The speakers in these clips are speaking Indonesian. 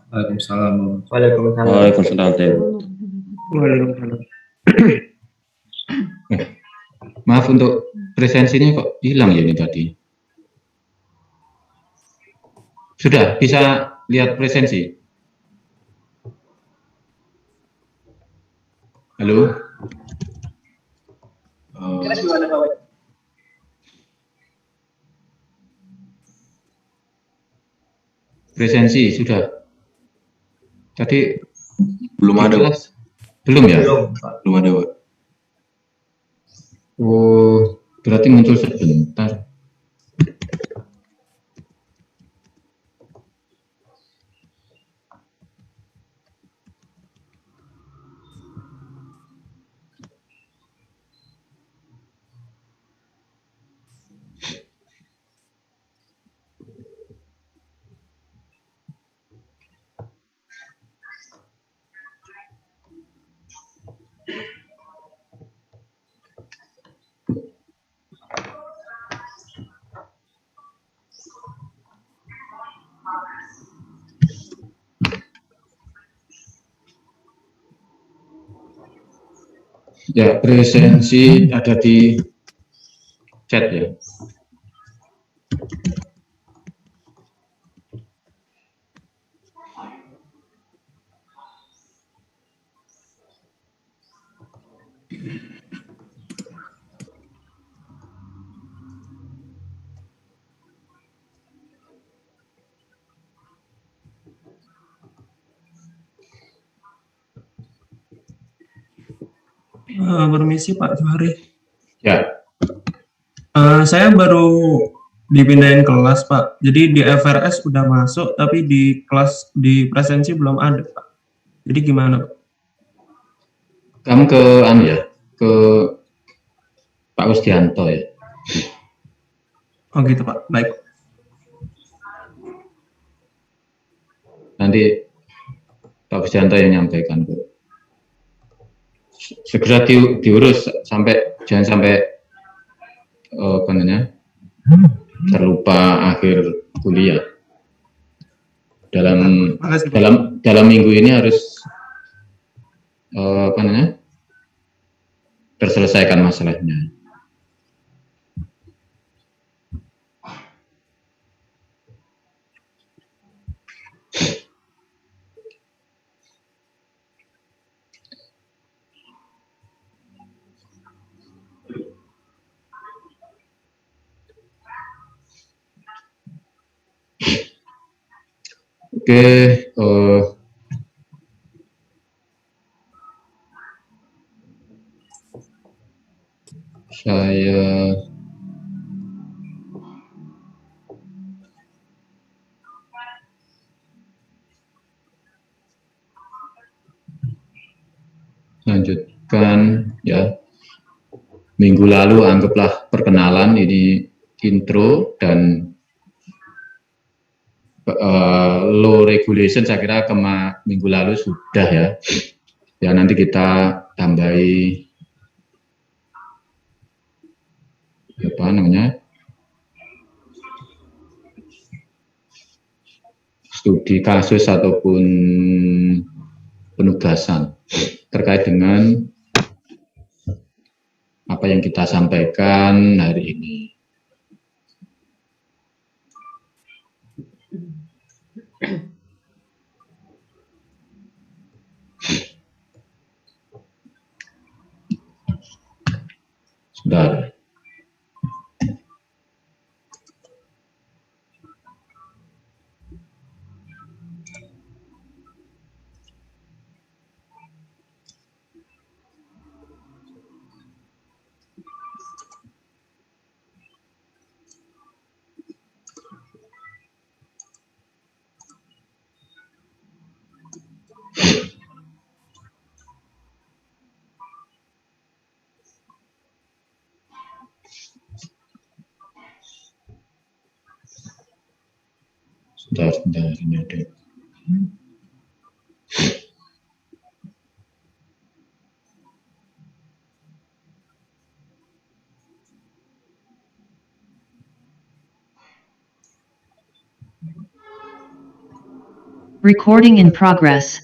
Waalaikumsalam. Waalaikumsalam. Waalaikumsalam. Waalaikumsalam. Maaf untuk presensinya kok hilang ya ini tadi. Sudah bisa lihat presensi? Halo? Presensi sudah. Tadi Belum ada. kelas belum ya? Belum ada, Pak. Oh, berarti muncul sebentar. Ya, presensi ada di chat ya. Permisi Pak Johari. Ya, Saya baru dipindahin kelas Pak. Jadi di FRS udah masuk, tapi di kelas di presensi belum ada Pak. Jadi gimana Pak? kamu ke ya, ke Pak Usdianto ya. Oh gitu Pak. Baik. Nanti Pak Usdianto yang nyampaikan. Segera diurus jangan sampai terlupa akhir kuliah. Dalam minggu ini harus terselesaikan masalahnya. Oke, saya lanjutkan ya. Minggu lalu anggaplah perkenalan, ini intro dan law regulation saya kira minggu lalu sudah ya. Ya nanti kita tambahi studi kasus ataupun penugasan terkait dengan apa yang kita sampaikan hari ini. Sudah. Sebentar, ini ada. Recording in progress.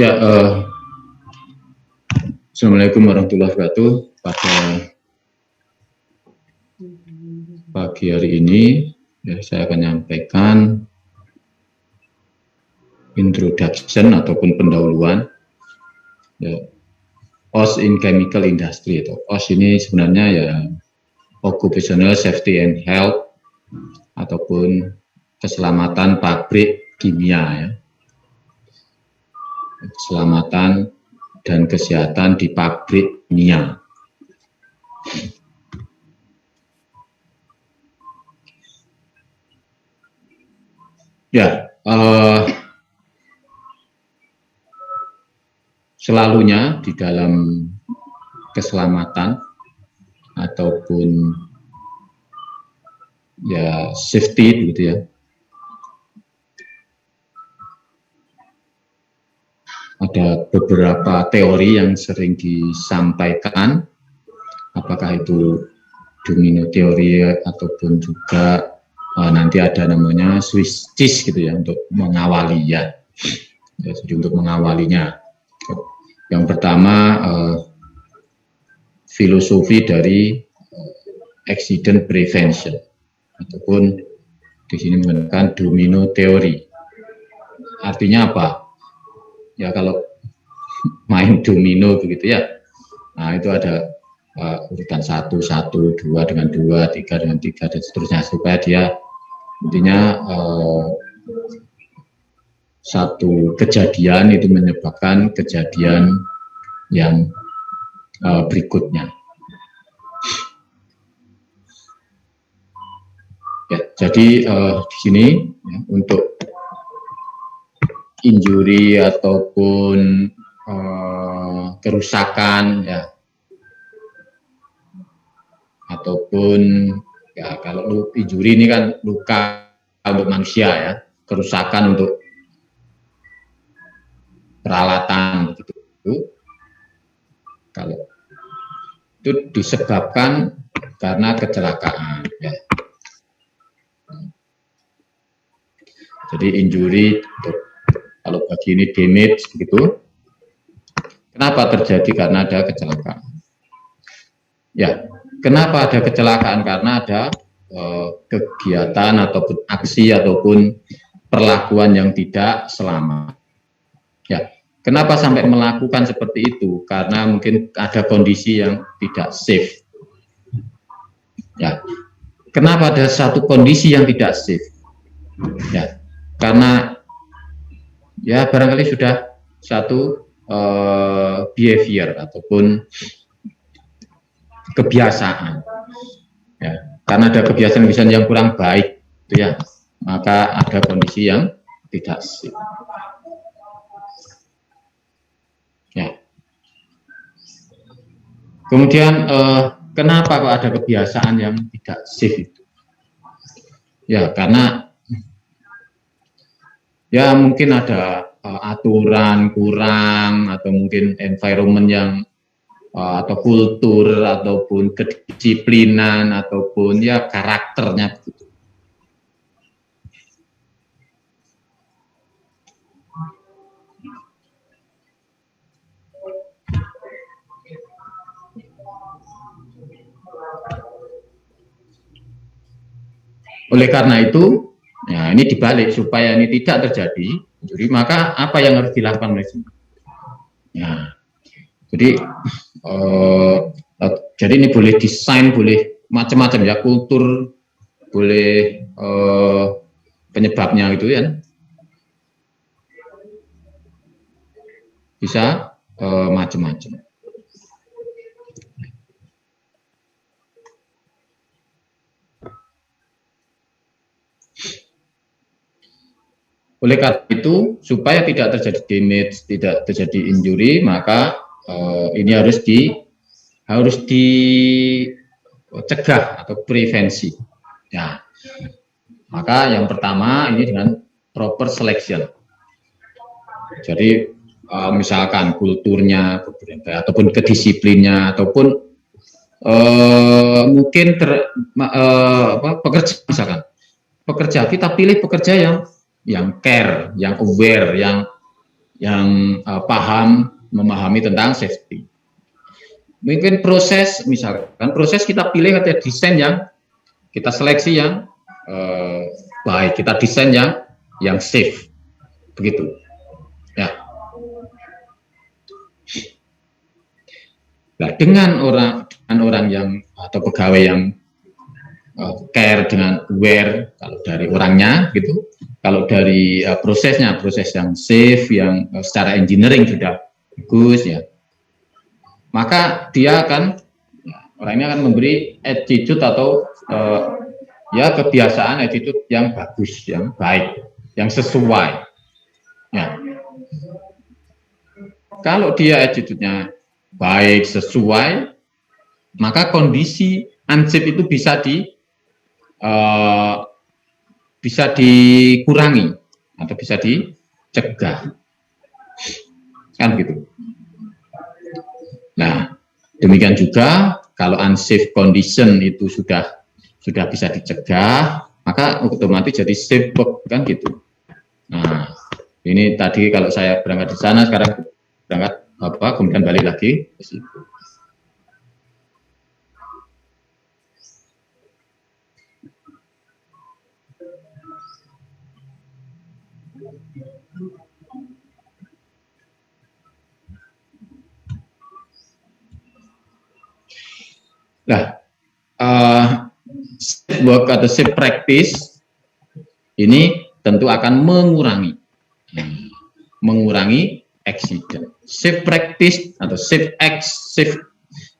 Ya, Assalamualaikum warahmatullahi wabarakatuh. Pada pagi hari ini, ya, saya akan menyampaikan introduction ataupun pendahuluan ya, OS in Chemical Industry. Atau OS ini sebenarnya ya Occupational Safety and Health ataupun keselamatan pabrik kimia, ya. Keselamatan dan kesehatan di pabrik kimia. Ya, selalunya di dalam keselamatan ataupun ya safety gitu ya, ada beberapa teori yang sering disampaikan, apakah itu domino teori ataupun juga nanti ada namanya Swiss cheese gitu ya, untuk mengawali ya. Jadi untuk mengawalinya, yang pertama filosofi dari accident prevention ataupun di sini menggunakan domino teori. Artinya apa? Ya kalau main domino begitu ya, nah itu ada urutan 1, 1, 2 dengan 2, 3 dengan 3 dan seterusnya, supaya dia intinya satu kejadian itu menyebabkan kejadian yang berikutnya. Ya, jadi di sini ya, untuk injury ataupun kerusakan ya, ataupun ya kalau injury ini kan luka untuk manusia ya, kerusakan untuk peralatan gitu. Kalau itu disebabkan karena kecelakaan ya. Jadi injury kalau bagi ini damage begitu. Kenapa terjadi? Karena ada kecelakaan. Ya, kenapa ada kecelakaan? Karena ada kegiatan ataupun aksi ataupun perlakuan yang tidak selamat. Ya, kenapa sampai melakukan seperti itu? Karena mungkin ada kondisi yang tidak safe. Ya, kenapa ada satu kondisi yang tidak safe? Ya, karena ya barangkali sudah satu behavior ataupun kebiasaan. Ya, karena ada kebiasaan yang kurang baik, itu ya, maka ada kondisi yang tidak safe. Ya. Kemudian kenapa kok ada kebiasaan yang tidak safe itu? Ya, karena ya mungkin ada aturan kurang atau mungkin environment yang atau kultur ataupun kedisiplinan ataupun ya karakternya begitu. Oleh karena itu, ya ini dibalik supaya ini tidak terjadi. Jadi maka apa yang harus dilakukan oleh sini? Ya, jadi ini boleh desain, boleh macam-macam ya, kultur, boleh penyebabnya gitu ya, bisa macam-macam. Oleh karena itu, supaya tidak terjadi damage, tidak terjadi injury, maka ini harus dicegah atau prevensi. Ya, maka yang pertama ini dengan proper selection. Jadi misalkan kulturnya, ataupun kedisiplinnya, ataupun mungkin pekerja, misalkan pekerja, kita pilih pekerja yang care, yang aware, yang paham, memahami tentang safety. Mungkin proses, misalkan proses kita pilih atau desain yang kita seleksi yang baik, kita desain yang safe, begitu. Ya. Nah, dengan orang yang atau pegawai yang care, dengan aware, kalau dari orangnya gitu. Kalau dari prosesnya, proses yang safe, yang secara engineering sudah bagus ya, maka dia akan, orang ini akan memberi attitude atau ya kebiasaan attitude yang bagus, yang baik, yang sesuai. Ya. Kalau dia attitude-nya baik, sesuai, maka kondisi unsafe itu bisa dikurangi atau bisa dicegah, kan gitu. Nah, demikian juga kalau unsafe condition itu sudah bisa dicegah, maka otomatis jadi safe work, kan gitu. Nah, ini tadi kalau saya berangkat di sana, sekarang berangkat kemudian balik lagi ke situ. Nah, safe work atau safe practice ini tentu akan mengurangi accident. Safe practice atau safe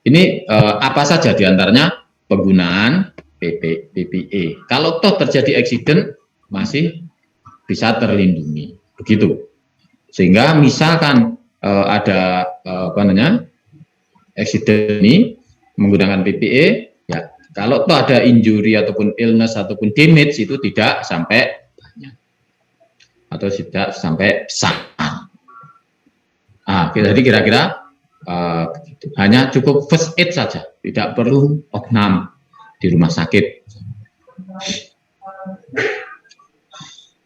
ini apa saja diantaranya penggunaan PPE. Kalau toh terjadi accident masih bisa terlindungi, begitu. Sehingga misalkan ada accident ini menggunakan PPE, ya kalau toh ada injury ataupun illness ataupun damage itu tidak sampai banyak atau tidak sampai besar. Jadi kira-kira hanya cukup first aid saja, tidak perlu opnam di rumah sakit.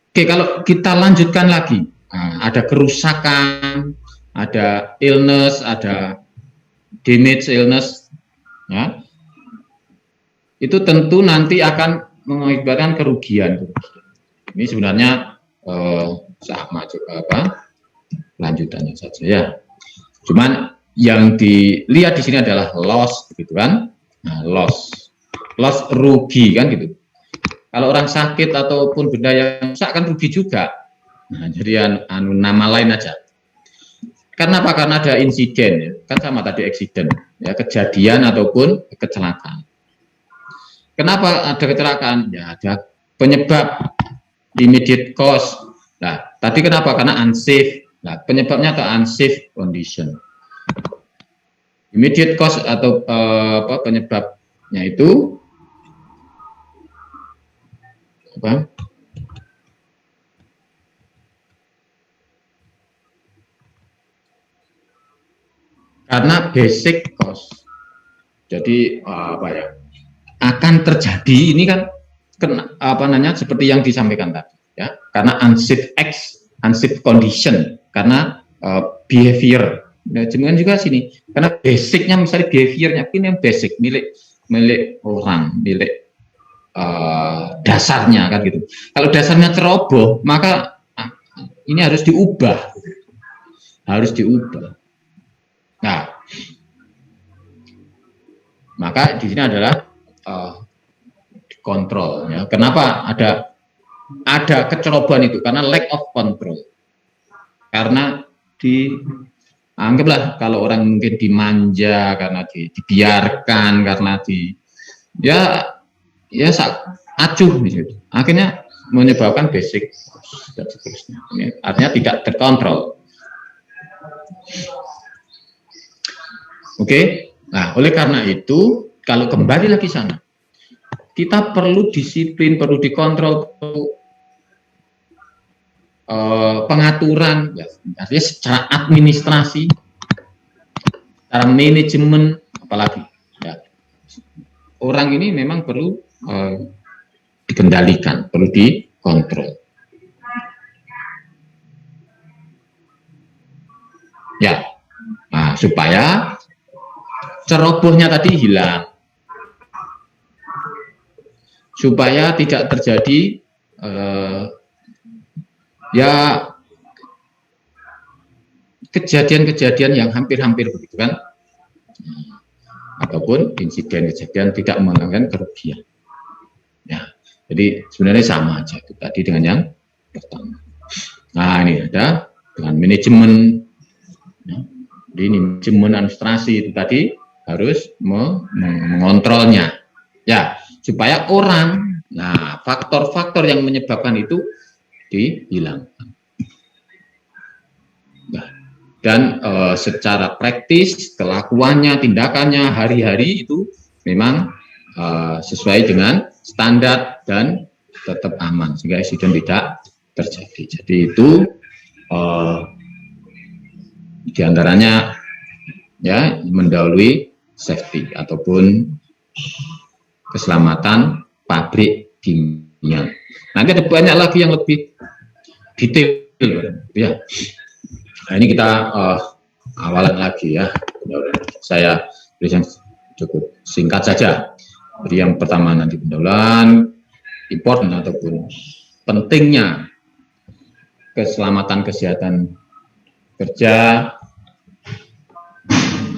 Oke, kalau kita lanjutkan lagi, ada kerusakan, ada illness, ada damage illness. Ya, itu tentu nanti akan mengakibatkan kerugian. Ini sebenarnya sama juga lanjutannya saja ya. Cuman yang dilihat di sini adalah loss, gitu kan? Nah, loss rugi, kan gitu. Kalau orang sakit ataupun benda yang rusak kan rugi juga. Nah, jadi nama lain aja. Karena apa? Karena ada insiden, ya. Kan sama tadi accident, ya, kejadian ataupun kecelakaan. Kenapa ada kecelakaan? Ya, ada penyebab, immediate cause. Nah, tadi kenapa? Karena unsafe. Nah, penyebabnya atau unsafe condition. Immediate cause atau penyebabnya itu apa? Karena basic cost. Jadi akan terjadi ini kan seperti yang disampaikan tadi ya, karena unsafe condition, karena behavior. Nah, cuman juga sini karena basicnya, misalnya behaviornya ini yang basic milik orang, milik dasarnya, kan gitu. Kalau dasarnya ceroboh, maka ini harus diubah. Nah, maka di sini adalah kontrol. Ya. Kenapa ada kecerobohan itu? Karena lack of control. Karena anggaplah kalau orang mungkin dimanja, karena dibiarkan, karena acuh gitu. Akhirnya menyebabkan basic dan seterusnya. Artinya tidak terkontrol. Oke. Nah, oleh karena itu, kalau kembali lagi sana, kita perlu disiplin, perlu dikontrol, perlu pengaturan, ya, artinya secara administrasi, secara manajemen, apalagi. Ya. Orang ini memang perlu dikendalikan, perlu dikontrol. Ya, nah, supaya cerobohnya tadi hilang, supaya tidak terjadi ya kejadian-kejadian yang hampir-hampir begitu kan, ataupun insiden kejadian tidak mengalami kerugian. Ya, jadi sebenarnya sama aja itu tadi dengan yang pertama. Nah, ini ada dengan manajemen. Ya, ini manajemen administrasi itu tadi harus mengontrolnya. Ya, supaya orang, nah faktor-faktor yang menyebabkan itu dihilangkan. Nah, dan secara praktis kelakuannya, tindakannya hari-hari itu memang sesuai dengan standar dan tetap aman sehingga insiden tidak terjadi. Jadi itu diantaranya ya mendahului safety ataupun keselamatan pabrik kimia. Nanti ada banyak lagi yang lebih detail ya. Nah, ini kita awalan lagi ya. Saya berikan cukup singkat saja. Jadi yang pertama nanti pendahuluan important ataupun pentingnya keselamatan kesehatan kerja,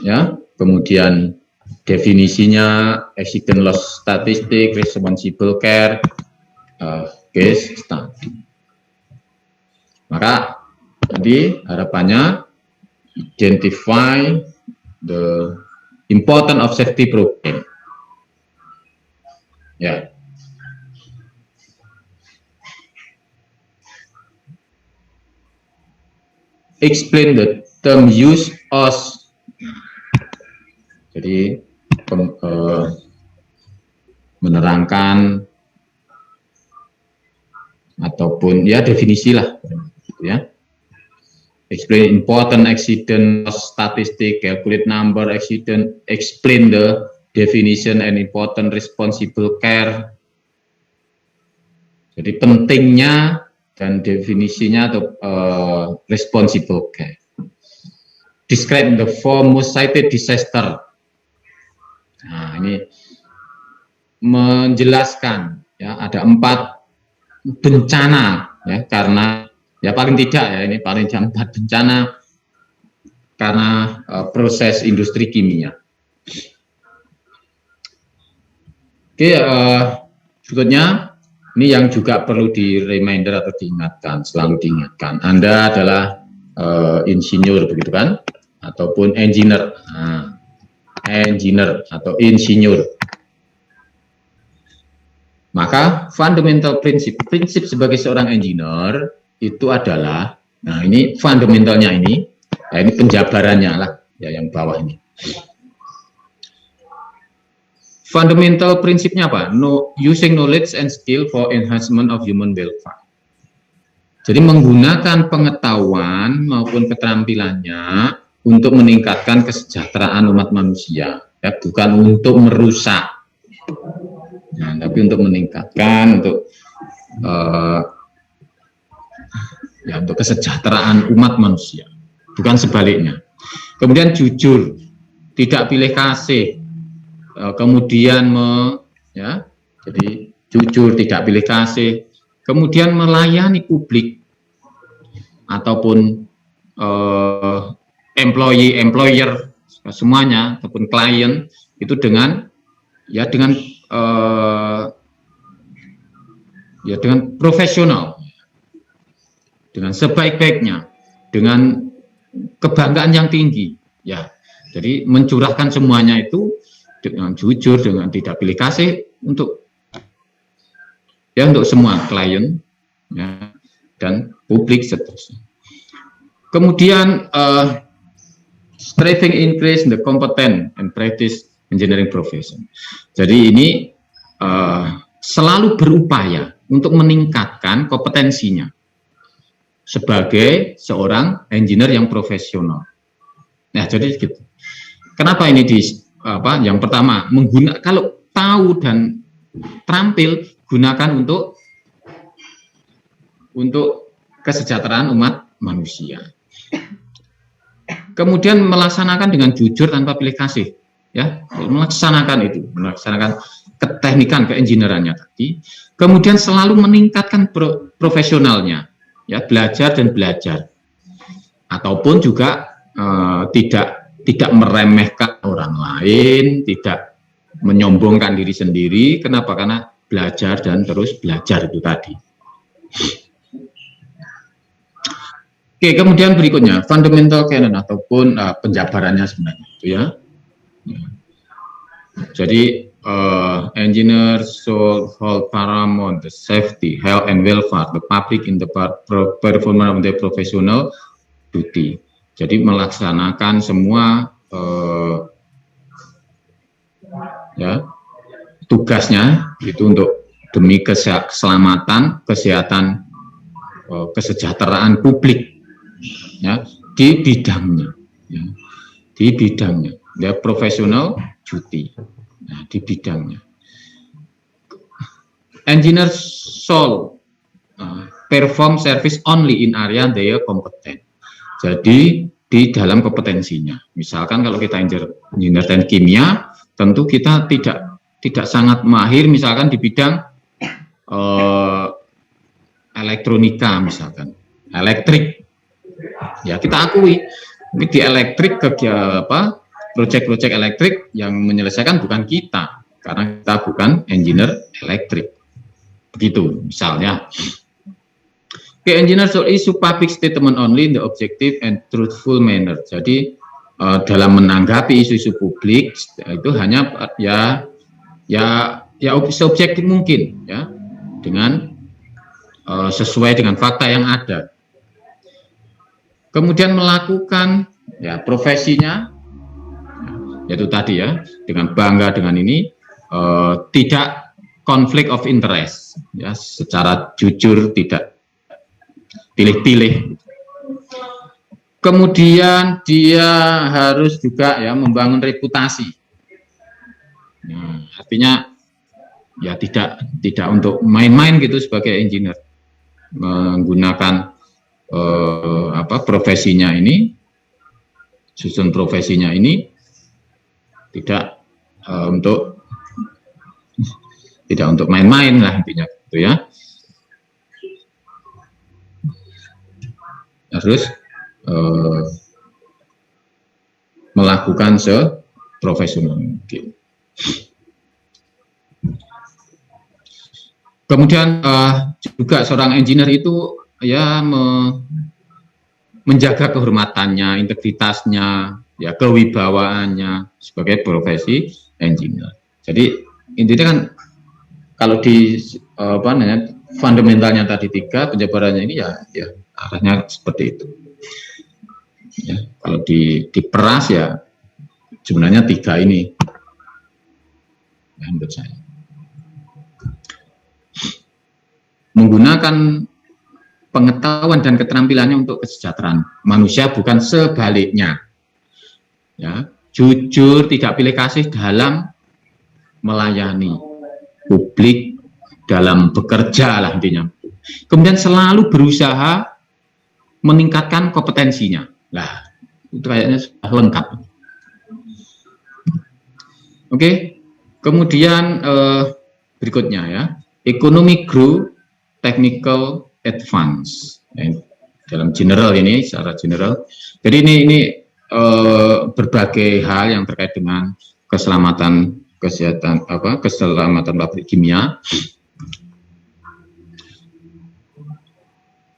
ya. Kemudian definisinya, accident loss statistik, responsible care, case study. Maka nanti harapannya identify the importance of safety program. Ya. Explain the term use as. Jadi menerangkan ataupun ya definisi lah, gitu ya. Explain important accident statistic, calculate number accident, explain the definition and important responsible care. Jadi pentingnya dan definisinya atau responsible care. Describe the four most cited disaster. Nah, ini menjelaskan ya ada 4 bencana ya, karena ya paling tidak ya ini paling 4 bencana karena proses industri kimia. Oke, berikutnya ini yang juga perlu di reminder atau diingatkan, selalu diingatkan. Anda adalah insinyur begitu kan, ataupun engineer, engineer atau insinyur. Maka fundamental prinsip sebagai seorang engineer itu adalah, nah ini fundamentalnya ini, ya ini penjabarannya lah, ya yang bawah ini. Fundamental prinsipnya apa? Using knowledge and skill for enhancement of human welfare. Jadi menggunakan pengetahuan maupun keterampilannya untuk meningkatkan kesejahteraan umat manusia, ya bukan untuk merusak. Nah, tapi untuk meningkatkan, untuk untuk kesejahteraan umat manusia, bukan sebaliknya. Kemudian jujur, tidak pilih kasih, kemudian jadi jujur, tidak pilih kasih, kemudian melayani publik ataupun employer semuanya ataupun klien itu dengan profesional, dengan sebaik-baiknya, dengan kebanggaan yang tinggi, ya. Jadi mencurahkan semuanya itu dengan jujur, dengan tidak pilih kasih untuk ya untuk semua klien ya, dan publik seterusnya. Kemudian striving increase in the competent and practice engineering profession. Jadi ini selalu berupaya untuk meningkatkan kompetensinya sebagai seorang engineer yang profesional. Nah, jadi gitu. Kenapa ini yang pertama, kalau tahu dan terampil, gunakan untuk kesejahteraan umat manusia. Kemudian melaksanakan dengan jujur tanpa pilih kasih, ya, melaksanakan keteknikan, keengineerannya tadi. Kemudian selalu meningkatkan profesionalnya, ya, belajar dan belajar, ataupun juga tidak meremehkan orang lain, tidak menyombongkan diri sendiri. Kenapa? Karena belajar dan terus belajar itu tadi. Oke, kemudian berikutnya fundamental canon ataupun penjabarannya sebenarnya itu ya. Jadi engineer should hold paramount the safety, health and welfare the public in the performance of their professional duty. Jadi melaksanakan semua ya tugasnya itu untuk demi keselamatan, kesehatan, kesejahteraan publik. Ya, di bidangnya, ya, profesional duty, nah, di bidangnya. Engineer should perform service only in area they are competent. Jadi di dalam kompetensinya. Misalkan kalau kita engineer teknik kimia, tentu kita tidak sangat mahir, misalkan di bidang elektronika, misalkan elektrik. Ya, kita akui di elektrik proyek-proyek elektrik yang menyelesaikan bukan kita, karena kita bukan engineer elektrik. Begitu misalnya. Okay, engineer should issue public statement only in the objective and truthful manner. Jadi dalam menanggapi isu-isu publik itu hanya ya seobjektif mungkin, ya, dengan sesuai dengan fakta yang ada. Kemudian melakukan ya profesinya, yaitu tadi ya, dengan bangga dengan ini, tidak konflik of interest, ya, secara jujur, tidak pilih-pilih. Kemudian dia harus juga ya membangun reputasi. Nah, artinya ya tidak untuk main-main gitu sebagai engineer, menggunakan profesinya ini, susun profesinya ini tidak untuk main-main lah intinya gitu ya. Harus melakukan seprofesional mungkin. Kemudian juga seorang engineer itu ya menjaga kehormatannya, integritasnya, ya kewibawaannya sebagai profesi engineer. Jadi intinya kan kalau di fundamentalnya tadi 3, penjabarannya ini ya arahnya seperti itu. Ya, kalau diperas ya sebenarnya 3 ini, ya, menurut saya. Menggunakan pengetahuan dan keterampilannya untuk kesejahteraan manusia, bukan sebaliknya. Ya, jujur, tidak pilih kasih dalam melayani publik, dalam bekerja lah intinya. Kemudian selalu berusaha meningkatkan kompetensinya. Lah, itu kayaknya sudah lengkap. Oke, kemudian berikutnya ya, economic growth, technical advance. Dalam general ini, secara general. Jadi ini berbagai hal yang terkait dengan keselamatan pabrik kimia.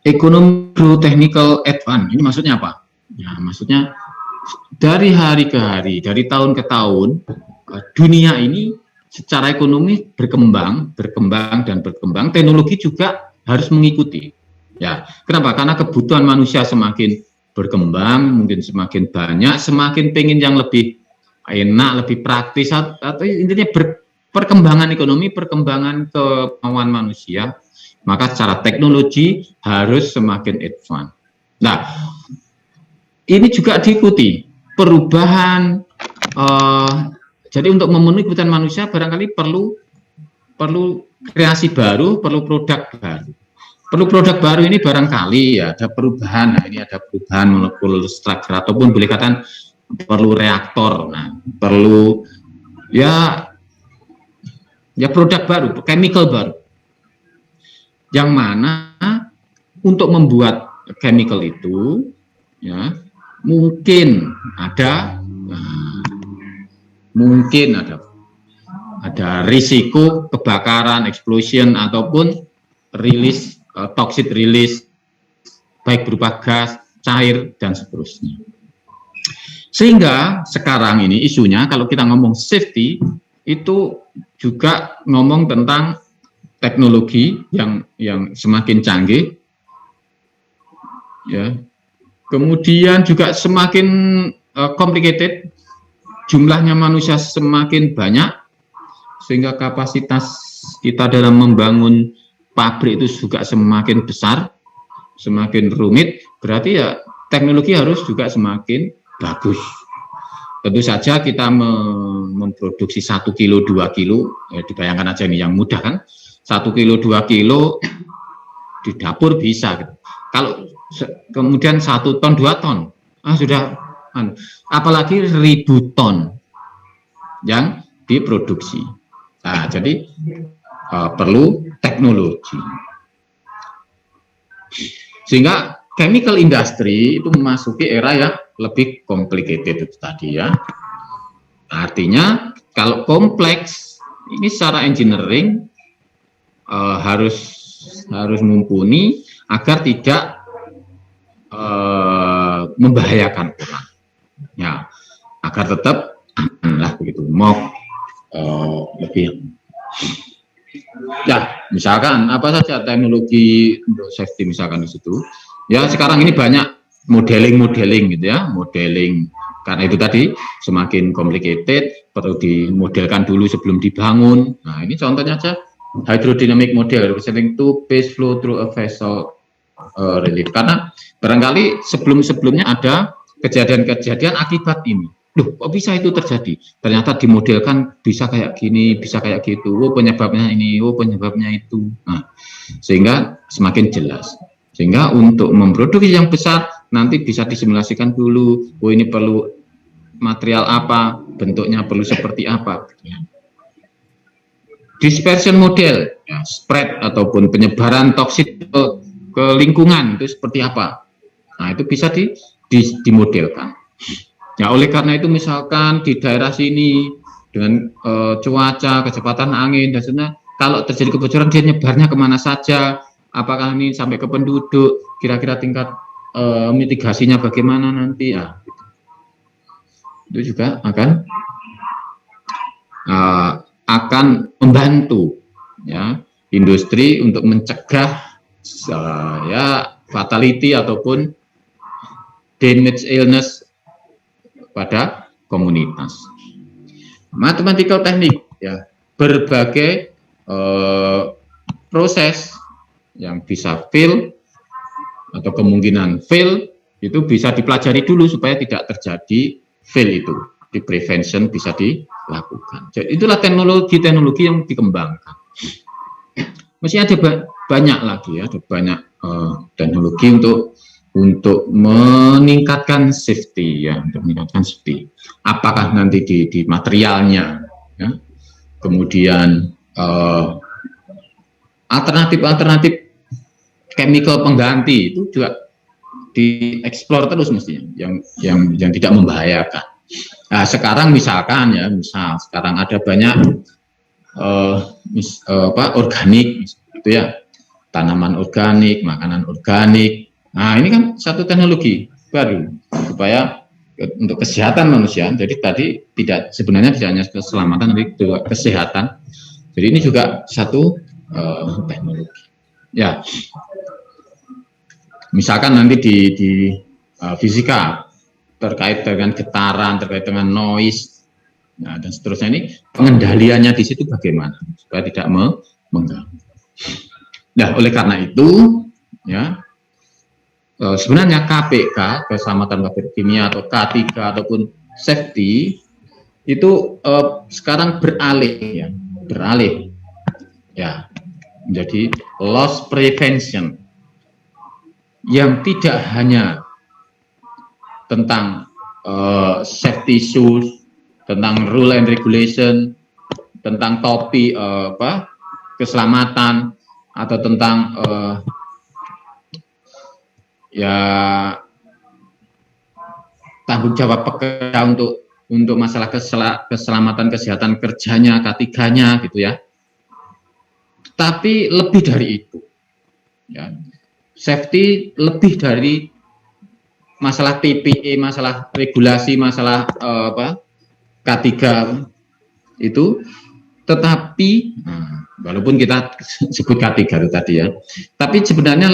Economic growth, technical advance. Ini maksudnya apa? Ya, maksudnya dari hari ke hari, dari tahun ke tahun, dunia ini secara ekonomi berkembang, teknologi juga harus mengikuti. Ya, kenapa? Karena kebutuhan manusia semakin berkembang, mungkin semakin banyak, semakin pengen yang lebih enak, lebih praktis, atau intinya perkembangan ekonomi, perkembangan kemauan manusia, maka secara teknologi harus semakin advance. Nah, ini juga diikuti perubahan. Jadi untuk memenuhi kebutuhan manusia barangkali perlu kreasi baru, perlu produk baru. Perlu produk baru ini barangkali ya ada perubahan. Nah, ini ada perubahan molekul struktur ataupun boleh katakan perlu reaktor. Nah, perlu ya produk baru, chemical baru. Yang mana untuk membuat chemical itu ya mungkin ada risiko kebakaran, explosion ataupun rilis toxic release baik berupa gas, cair dan seterusnya. Sehingga sekarang ini isunya kalau kita ngomong safety itu juga ngomong tentang teknologi yang semakin canggih, ya. Kemudian juga semakin complicated, jumlahnya manusia semakin banyak, sehingga kapasitas kita dalam membangun pabrik itu juga semakin besar, semakin rumit. Berarti ya teknologi harus juga semakin bagus. Tentu saja kita memproduksi 1 kilo, 2 kilo, dibayangkan aja ini yang mudah kan, 1 kilo, 2 kilo di dapur bisa. Gitu. Kalau kemudian 1 ton, 2 ton, sudah, apalagi 1000 ton yang diproduksi. Nah, jadi perlu teknologi. Sehingga chemical industry itu memasuki era yang lebih complicated itu tadi ya. Artinya kalau kompleks ini secara engineering harus mumpuni agar tidak membahayakan orang. Ya, agar tetap aman lah begitu. Mau lebih. Ya, misalkan apa saja teknologi untuk safety misalkan di situ. Ya, sekarang ini banyak modeling gitu ya, modeling karena itu tadi semakin complicated, perlu dimodelkan dulu sebelum dibangun. Nah, ini contohnya aja hydrodynamic model representing two phase flow through a vessel relief. Karena barangkali sebelumnya ada kejadian-kejadian akibat ini. Loh, kok bisa itu terjadi? Ternyata dimodelkan bisa kayak gini, bisa kayak gitu. Oh, penyebabnya ini, oh, penyebabnya itu. Nah, sehingga semakin jelas. Sehingga untuk memproduksi yang besar, nanti bisa disimulasikan dulu. Oh, ini perlu material apa, bentuknya perlu seperti apa. Dispersion model, ya, spread ataupun penyebaran toksik ke lingkungan, itu seperti apa. Nah, itu bisa dimodelkan. Ya, oleh karena itu misalkan di daerah sini dengan cuaca, kecepatan angin dan sebagainya, kalau terjadi kebocoran dia nyebarnya kemana saja, apakah ini sampai ke penduduk, kira-kira tingkat mitigasinya bagaimana nanti ya. Itu juga akan membantu ya industri untuk mencegah ya fatality ataupun damage illness pada komunitas. Mathematical teknik ya, berbagai proses yang bisa fail atau kemungkinan fail itu bisa dipelajari dulu supaya tidak terjadi fail itu. Di prevention bisa dilakukan. Jadi itulah teknologi yang dikembangkan. Masih ada banyak lagi ya, ada banyak teknologi untuk meningkatkan safety ya, untuk meningkatkan safety. Apakah nanti di materialnya, ya, kemudian alternatif chemical pengganti itu juga dieksplor terus mestinya, yang tidak membahayakan. Nah, sekarang misalkan ya, sekarang ada banyak organik, itu ya, tanaman organik, makanan organik. Nah, ini kan satu teknologi baru supaya untuk kesehatan manusia. Jadi tadi sebenarnya tidak hanya keselamatan, tapi juga kesehatan. Jadi ini juga satu teknologi. Ya, misalkan nanti di fisika terkait dengan getaran, terkait dengan noise, nah, dan seterusnya, ini pengendaliannya di situ bagaimana supaya tidak mengganggu. Nah, oleh karena itu, ya, sebenarnya KPK, keselamatan kimia, atau K3 ataupun safety itu sekarang beralih ya menjadi loss prevention, yang tidak hanya tentang safety issues, tentang rule and regulation, tentang topik keselamatan, atau tentang ya tanggung jawab pekerja untuk masalah keselamatan kesehatan kerjanya, K3-nya gitu ya. Tapi lebih dari itu, ya, safety lebih dari masalah PPE, masalah regulasi, masalah K3 itu, tetapi walaupun kita sebut K3 itu tadi ya, tapi sebenarnya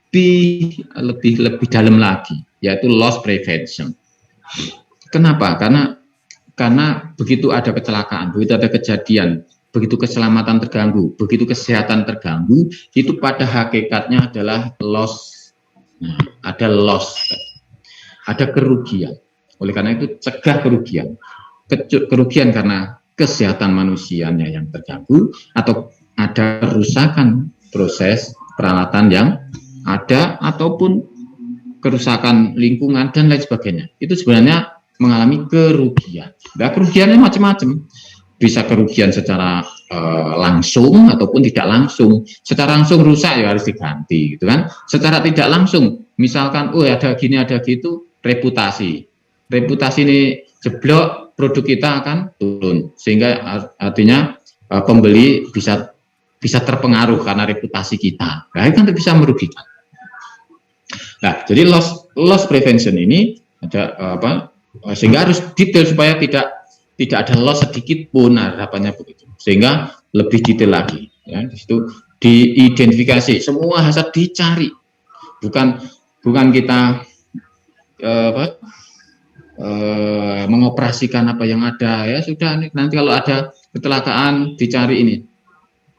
lebih dalam lagi, yaitu loss prevention. Kenapa? Karena begitu ada kecelakaan, begitu ada kejadian, begitu keselamatan terganggu, begitu kesehatan terganggu, itu pada hakikatnya adalah loss. Nah, ada loss, ada kerugian. Oleh karena itu, cegah kerugian. Kerugian karena kesehatan manusianya yang terganggu, atau ada kerusakan proses peralatan yang ada, ataupun kerusakan lingkungan dan lain sebagainya. Itu sebenarnya mengalami kerugian. Nah, kerugiannya macam-macam. Bisa kerugian secara langsung ataupun tidak langsung. Secara langsung rusak ya harus diganti, gitu kan. Secara tidak langsung, misalkan ada gini ada gitu, reputasi ini jeblok, produk kita akan turun, sehingga artinya pembeli bisa terpengaruh karena reputasi kita. Nah, itu kan bisa merugikan. Nah, jadi loss prevention ini ada sehingga harus detail supaya tidak ada loss sedikit pun, harapannya begitu. Sehingga lebih detail lagi, ya. Di situ diidentifikasi, semua hazard dicari. Bukan kita mengoperasikan apa yang ada, ya sudah, nanti kalau ada kecelakaan dicari ini.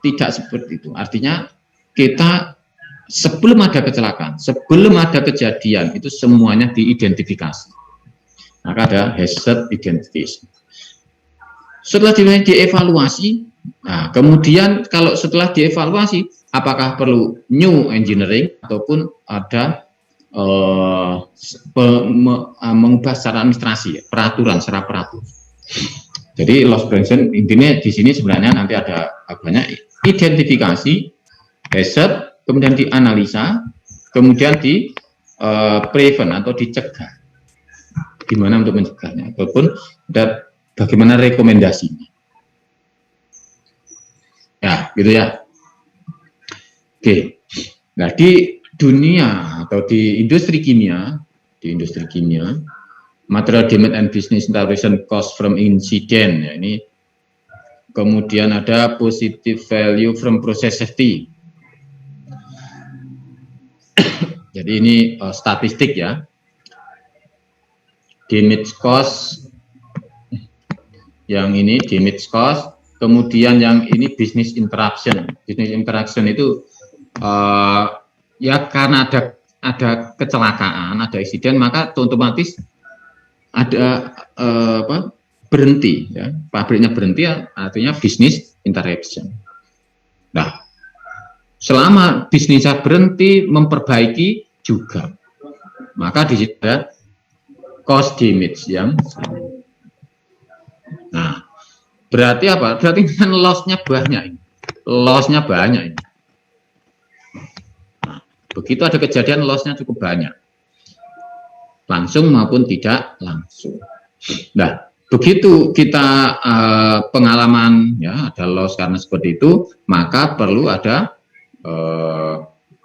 Tidak seperti itu. Artinya kita sebelum ada kecelakaan, sebelum ada kejadian, itu semuanya diidentifikasi. Maka ada hazard identification. Setelah dievaluasi, nah kemudian kalau setelah dievaluasi, apakah perlu new engineering ataupun ada mengubah secara administrasi, peraturan secara peraturan. Jadi loss prevention intinya di sini sebenarnya nanti ada banyak identifikasi hazard, kemudian dianalisa, kemudian di prevent atau dicegah. Gimana untuk mencegahnya, ataupun bagaimana rekomendasinya. Ya, gitu ya. Oke. Nah, di dunia atau di industri kimia, material damage and business interruption cost from incident, ya, ini kemudian ada positive value from process safety. Jadi ini statistik ya. Damage cost, yang ini damage cost, kemudian yang ini business interruption. Business interruption itu ya karena ada kecelakaan, ada insiden, maka otomatis ada berhenti, ya, pabriknya berhenti, artinya business interruption. Nah, selama bisnisnya berhenti, memperbaiki juga, maka di situ ada cost damage yang sama. Nah, berarti apa? Berarti kan loss-nya banyak. Loss-nya banyak ini. Nah, begitu ada kejadian, loss-nya cukup banyak. Langsung maupun tidak langsung. Nah, begitu kita pengalaman, ya, ada loss karena seperti itu, maka perlu ada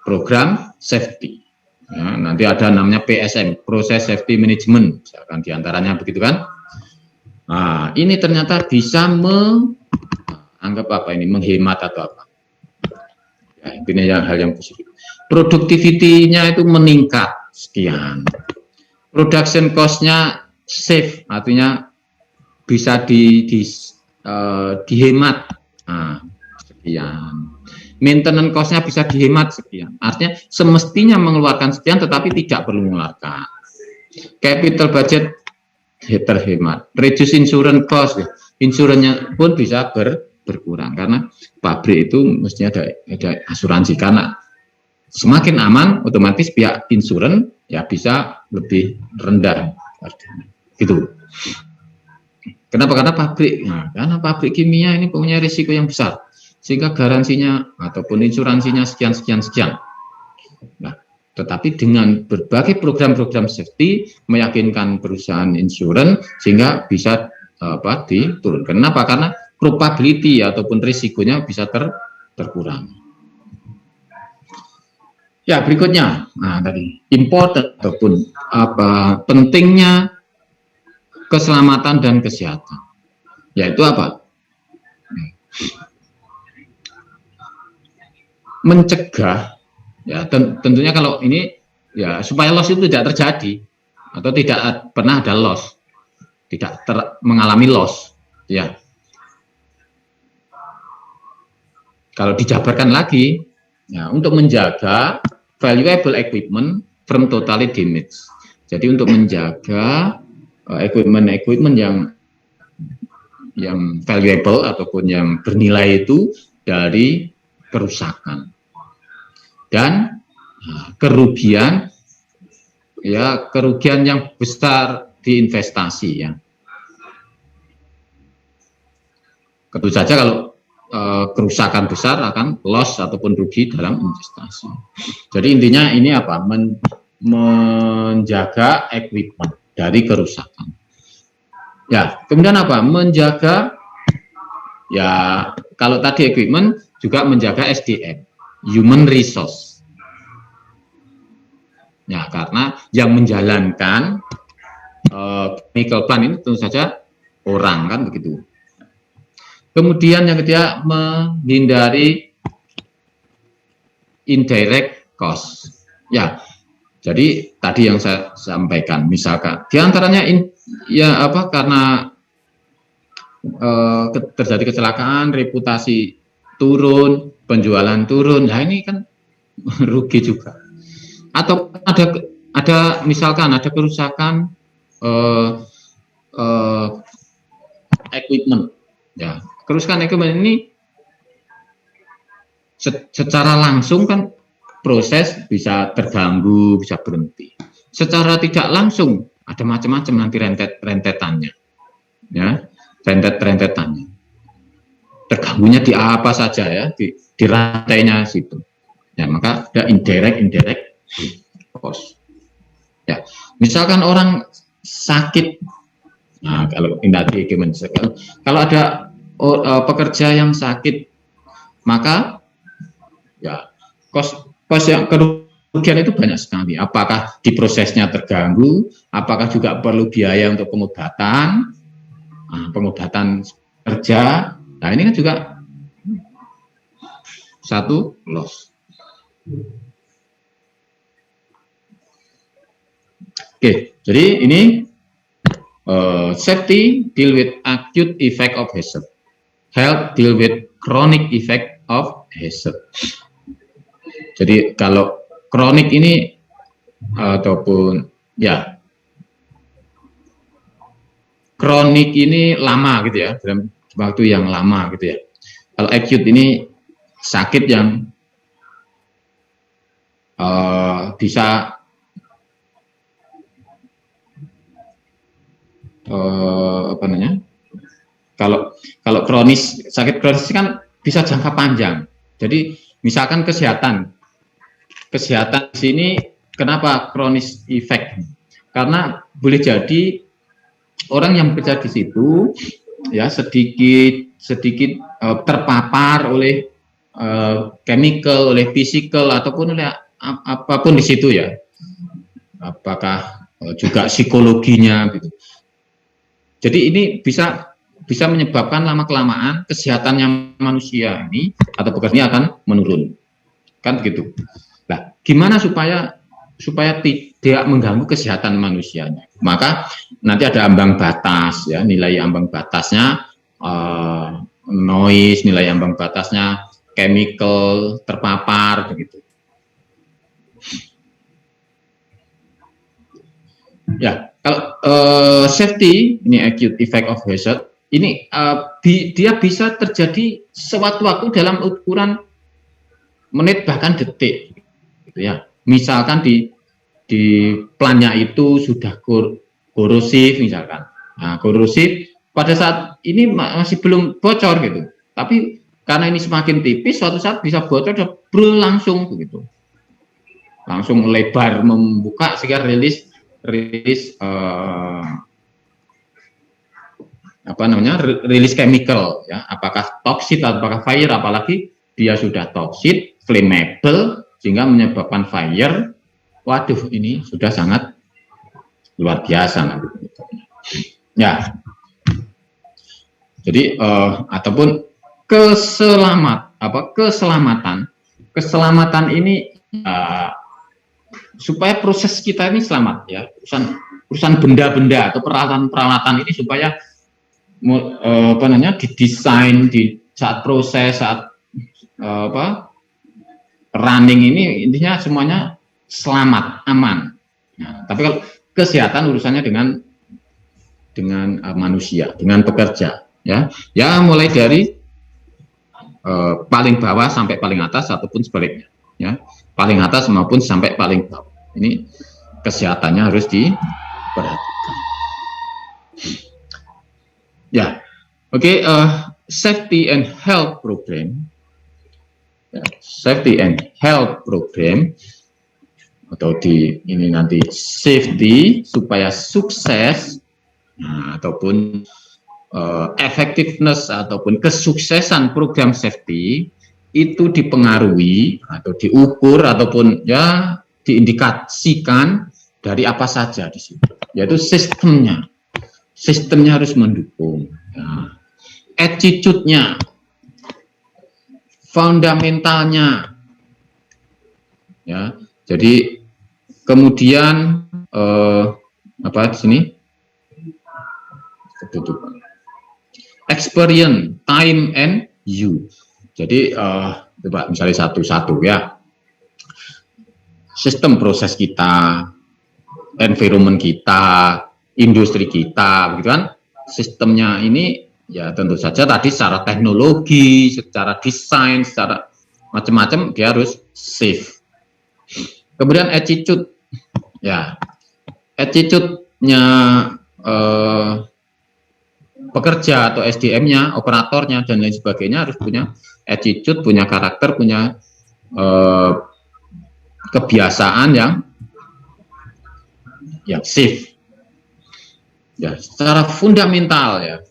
program safety. Ya, nanti ada namanya PSM, Process Safety Management, misalkan diantaranya begitu kan. Nah, ini ternyata bisa anggap apa ini, menghemat atau apa. Ya, intinya hal yang positif. Produktivitinya itu meningkat sekian. Production cost-nya save, artinya bisa dihemat sekian. Maintenance cost-nya bisa dihemat sekian. Artinya semestinya mengeluarkan sekian tetapi tidak perlu mengeluarkan. Capital budget terhemat. Reduce insurance cost, insurannya pun bisa berkurang karena pabrik itu mestinya ada asuransi, karena semakin aman otomatis pihak insuran ya bisa lebih rendah gitu. Kenapa? Karena pabrik kimia ini punya risiko yang besar sehingga garansinya ataupun insuransinya sekian. Nah, tetapi dengan berbagai program-program safety meyakinkan perusahaan insuran sehingga bisa diturunkan. Kenapa? Karena probability ataupun risikonya bisa terkurang. Ya, berikutnya, tadi important ataupun pentingnya keselamatan dan kesehatan. Yaitu apa? Mencegah, ya tentunya kalau ini ya supaya loss itu tidak terjadi atau tidak pernah ada loss, tidak mengalami loss, ya. Kalau dijabarkan lagi, ya, untuk menjaga valuable equipment from totally damage. Jadi untuk menjaga equipment yang valuable ataupun yang bernilai itu dari kerusakan dan kerugian yang besar di investasi, ya. Tentu saja kalau kerusakan besar akan loss ataupun rugi dalam investasi. Jadi intinya ini apa? Menjaga equipment dari kerusakan. Ya, kemudian apa? Menjaga, ya kalau tadi equipment juga menjaga SDM, human resource. Ya, karena yang menjalankan chemical plant ini tentu saja orang, kan begitu. Kemudian yang ketiga, menghindari indirect cost. Ya, jadi tadi yang saya sampaikan, misalkan diantaranya karena terjadi kecelakaan, reputasi turun, penjualan turun, nah ini kan rugi juga. Atau ada misalkan ada kerusakan equipment, ya. Kerusakan equipment ini secara langsung kan proses bisa terganggu, bisa berhenti. Secara tidak langsung ada macam-macam nanti rentetannya, ya, rentetannya. Terganggunya di apa saja, ya, di rantainya situ. Ya, maka ada indirect cost. Ya, misalkan orang sakit, nah kalau kalau ada pekerja yang sakit, maka ya kos yang kerugian itu banyak sekali. Apakah di prosesnya terganggu, apakah juga perlu biaya untuk pengobatan kerja. Nah ini kan juga satu loss. Oke, jadi ini safety deal with acute effect of hazard. Health deal with chronic effect of hazard. Jadi kalau kronik ini ataupun ya kronik ini lama gitu ya, dalam waktu yang lama gitu ya. Kalau acute ini sakit yang bisa kalau kronis, sakit kronis kan bisa jangka panjang. Jadi misalkan kesehatan di sini kenapa kronis efek? Karena boleh jadi orang yang bekerja di situ ya sedikit terpapar oleh chemical, oleh physical ataupun oleh apapun di situ ya. apakah juga psikologinya gitu. Jadi ini bisa menyebabkan lama-kelamaan kesehatannya manusia ini atau pekerja akan menurun. Kan begitu. Nah, gimana supaya tidak mengganggu kesehatan manusianya? Maka nanti ada ambang batas ya, nilai ambang batasnya noise, nilai ambang batasnya chemical terpapar begitu. Ya, kalau safety ini acute effect of hazard ini dia bisa terjadi sewaktu-waktu dalam ukuran menit bahkan detik, gitu ya. Misalkan di plannya itu sudah korosif misalkan. Nah, korosif pada saat ini masih belum bocor gitu. Tapi karena ini semakin tipis, suatu saat bisa bocor dan langsung begitu. Langsung lebar membuka sehingga rilis rilis chemical ya, apakah toxic atau apakah fire, apalagi dia sudah toxic, flammable sehingga menyebabkan fire. Waduh, ini sudah sangat luar biasa nanti. Ya. Jadi ataupun keselamatan ini supaya proses kita ini selamat ya, urusan benda-benda atau peralatan-peralatan ini supaya didesain di saat proses, saat running ini intinya semuanya selamat, aman. Nah, tapi kalau kesehatan urusannya dengan manusia, dengan pekerja, ya mulai dari paling bawah sampai paling atas ataupun sebaliknya, ya paling atas maupun sampai paling bawah. Ini kesehatannya harus diperhatikan. Ya, oke. Safety and health program. Safety and health program atau ini nanti safety supaya sukses, nah, ataupun effectiveness ataupun kesuksesan program safety itu dipengaruhi atau diukur ataupun ya diindikasikan dari apa saja di situ, yaitu sistemnya harus mendukung, ya. Attitude-nya, fundamentalnya, ya. Jadi kemudian di sini experience, time and you. Jadi coba misalnya satu-satu ya. Sistem proses kita, environment kita, industri kita, begitu kan? Sistemnya ini ya tentu saja tadi secara teknologi, secara desain, secara macam-macam dia harus safe. Kemudian attitude, ya attitude-nya pekerja atau SDM-nya, operatornya dan lain sebagainya harus punya attitude, punya karakter, punya kebiasaan yang safe. Ya, secara fundamental ya,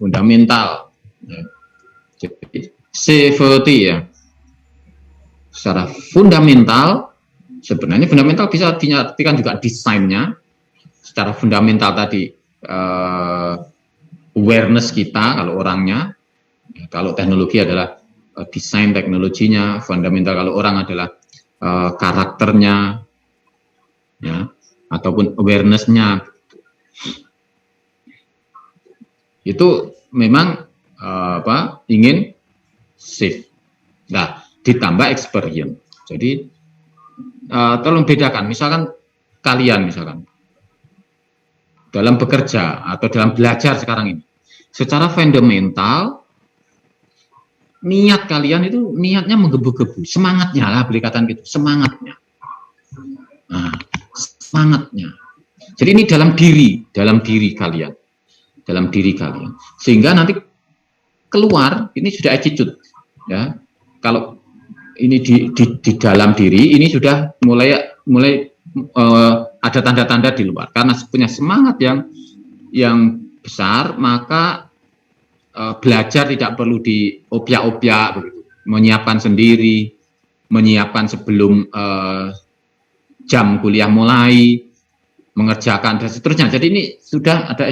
Jadi, safety ya. Secara fundamental, sebenarnya fundamental bisa diartikan juga desainnya. Secara fundamental tadi awareness kita kalau orangnya, kalau teknologi adalah desain teknologinya, fundamental kalau orang adalah karakternya, ya, ataupun awareness-nya. Itu memang ingin safe. Nah, ditambah experience. Jadi tolong bedakan, misalkan kalian dalam bekerja atau dalam belajar sekarang ini, secara fundamental niat kalian itu niatnya menggebu-gebu, semangatnya lah, boleh katakan gitu, semangatnya. Nah, semangatnya. Jadi ini dalam diri kalian. Sehingga nanti keluar ini sudah attitude, ya. Kalau ini di dalam diri ini sudah mulai ada tanda-tanda di luar, karena punya semangat yang besar, maka belajar tidak perlu diobyak-obyak begitu, menyiapkan sendiri, menyiapkan sebelum jam kuliah mulai, mengerjakan dan seterusnya. Jadi ini sudah ada,